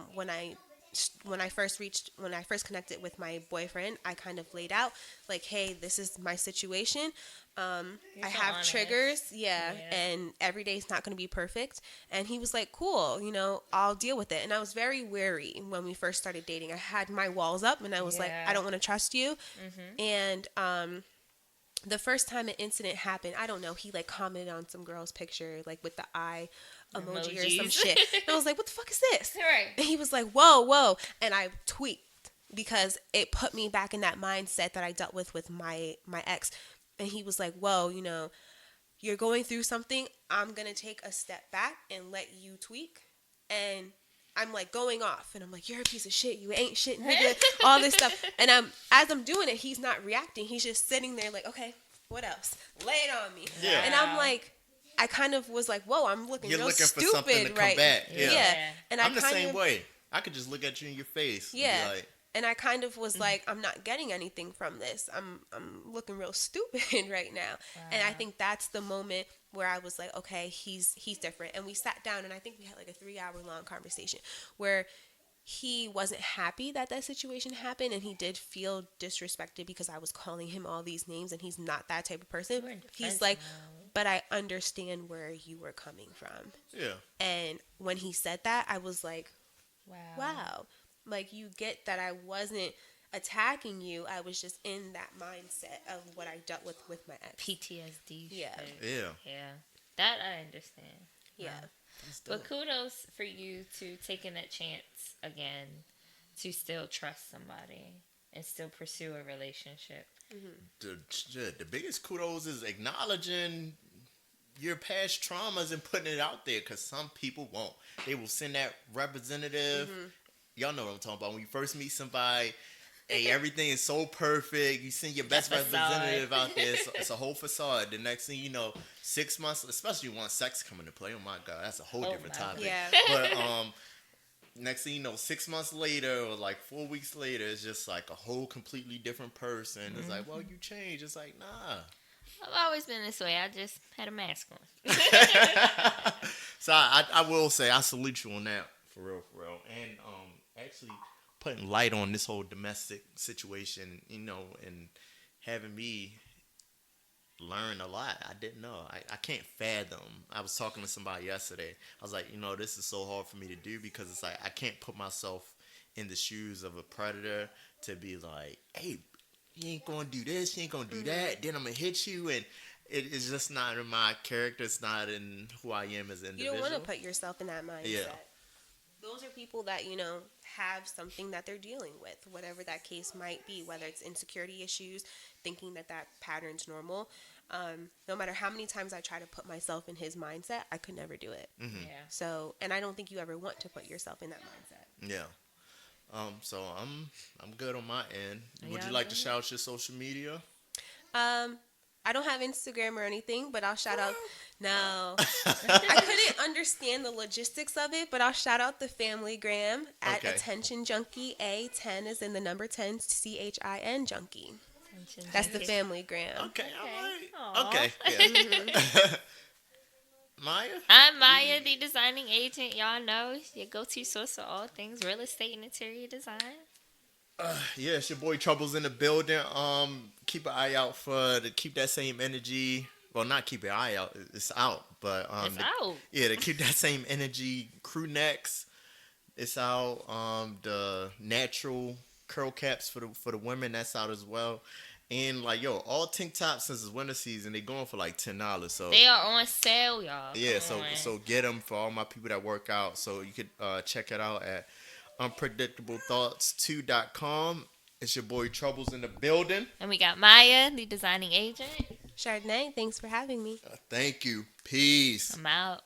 [SPEAKER 3] When I first connected with my boyfriend, I kind of laid out like, hey, this is my situation. I have triggers, and every day is not going to be perfect. And he was like, cool, you know, I'll deal with it. And I was very wary when we first started dating. I had my walls up, and I was like, I don't want to trust you. Mm-hmm. And the first time an incident happened, I don't know, he like commented on some girl's picture, like with the eye emoji or some shit. And I was like, what the fuck is this? Right. And he was like, whoa. And I tweaked because it put me back in that mindset that I dealt with my ex. And he was like, whoa, you know, you're going through something. I'm going to take a step back and let you tweak. And I'm like going off. And I'm like, you're a piece of shit. You ain't shit, nigga. All this stuff. And as I'm doing it, he's not reacting. He's just sitting there like, okay, what else? Lay it on me. Yeah. And I'm like, I kind of was like, whoa, I'm looking real stupid,
[SPEAKER 1] for something to come back.
[SPEAKER 3] Yeah. And
[SPEAKER 1] I'm the same way. I could just look at you in your face.
[SPEAKER 3] Yeah. And be like, and I kind of was like, I'm not getting anything from this. I'm looking real stupid right now. Wow. And I think that's the moment where I was like, okay, he's different. And we sat down, and I think we had like a 3-hour-long conversation where he wasn't happy that situation happened, and he did feel disrespected because I was calling him all these names, and he's not that type of person. He's like, but I understand where you were coming from. Yeah. And when he said that, I was like, wow. Like, you get that I wasn't attacking you. I was just in that mindset of what I dealt with my ex.
[SPEAKER 2] PTSD.
[SPEAKER 3] Yeah.
[SPEAKER 2] Yeah. That I understand. Yeah. But kudos for you to taking that chance again to still trust somebody and still pursue a relationship.
[SPEAKER 1] Mm-hmm. The biggest kudos is acknowledging your past traumas and putting it out there, because some people won't. They will send that representative. Mm-hmm. Y'all know what I'm talking about. When you first meet somebody, hey, everything is so perfect. You send your best representative out there. It's a whole facade. The next thing you know, 6 months, especially once sex come into play. Oh my God, that's a whole different topic. Yeah. But next thing you know, 6 months later or like 4 weeks later, it's just like a whole completely different person. Mm-hmm. It's like, well, you changed. It's like, nah.
[SPEAKER 2] I've always been this way. I just had a mask on.
[SPEAKER 1] So I will say I salute you on that, for real. And actually putting light on this whole domestic situation, you know, and having me learn a lot. I didn't know. I can't fathom. I was talking to somebody yesterday. I was like, you know, this is so hard for me to do, because it's like I can't put myself in the shoes of a predator to be like, hey, you ain't gonna do this, you ain't gonna do that, then I'm gonna hit you. And it's just not in my character. It's not in who I am as an individual.
[SPEAKER 3] You don't want to put yourself in that mindset. Yeah. Those are people that, you know, have something that they're dealing with, whatever that case might be, whether it's insecurity issues, thinking that pattern's normal. No matter how many times I try to put myself in his mindset, I could never do it. Mm-hmm. Yeah. So, and I don't think you ever want to put yourself in that mindset.
[SPEAKER 1] Yeah. So I'm good on my end. Would you like to shout out your social media?
[SPEAKER 3] I don't have Instagram or anything, but I'll shout out. No, I couldn't understand the logistics of it, but I'll shout out the family gram at Attention Junkie. A10 is in the number 10, CHIN Junkie. That's the family gram.
[SPEAKER 1] Okay, all right. Okay, yeah. Maiya?
[SPEAKER 2] I'm Maiya, the designing agent. Y'all know your go-to source for all things real estate and interior design.
[SPEAKER 1] Yeah, it's your boy Trouble's in the building. Keep an eye out to keep that same energy. Well, not keep an eye out. It's out, but
[SPEAKER 2] it's out.
[SPEAKER 1] Yeah, to keep that same energy. Crew necks. It's out. The natural curl caps for the women. That's out as well. And like all tank tops since it's winter season, they going for like $10. So
[SPEAKER 2] they are on sale, y'all.
[SPEAKER 1] Yeah, so get them for all my people that work out. So you could check it out at unpredictablethoughts2.com. It's your boy Troubles in the building,
[SPEAKER 2] and we got Maiya, the designing agent.
[SPEAKER 3] Chardonnay, thanks for having me.
[SPEAKER 1] Thank you. Peace.
[SPEAKER 2] I'm out.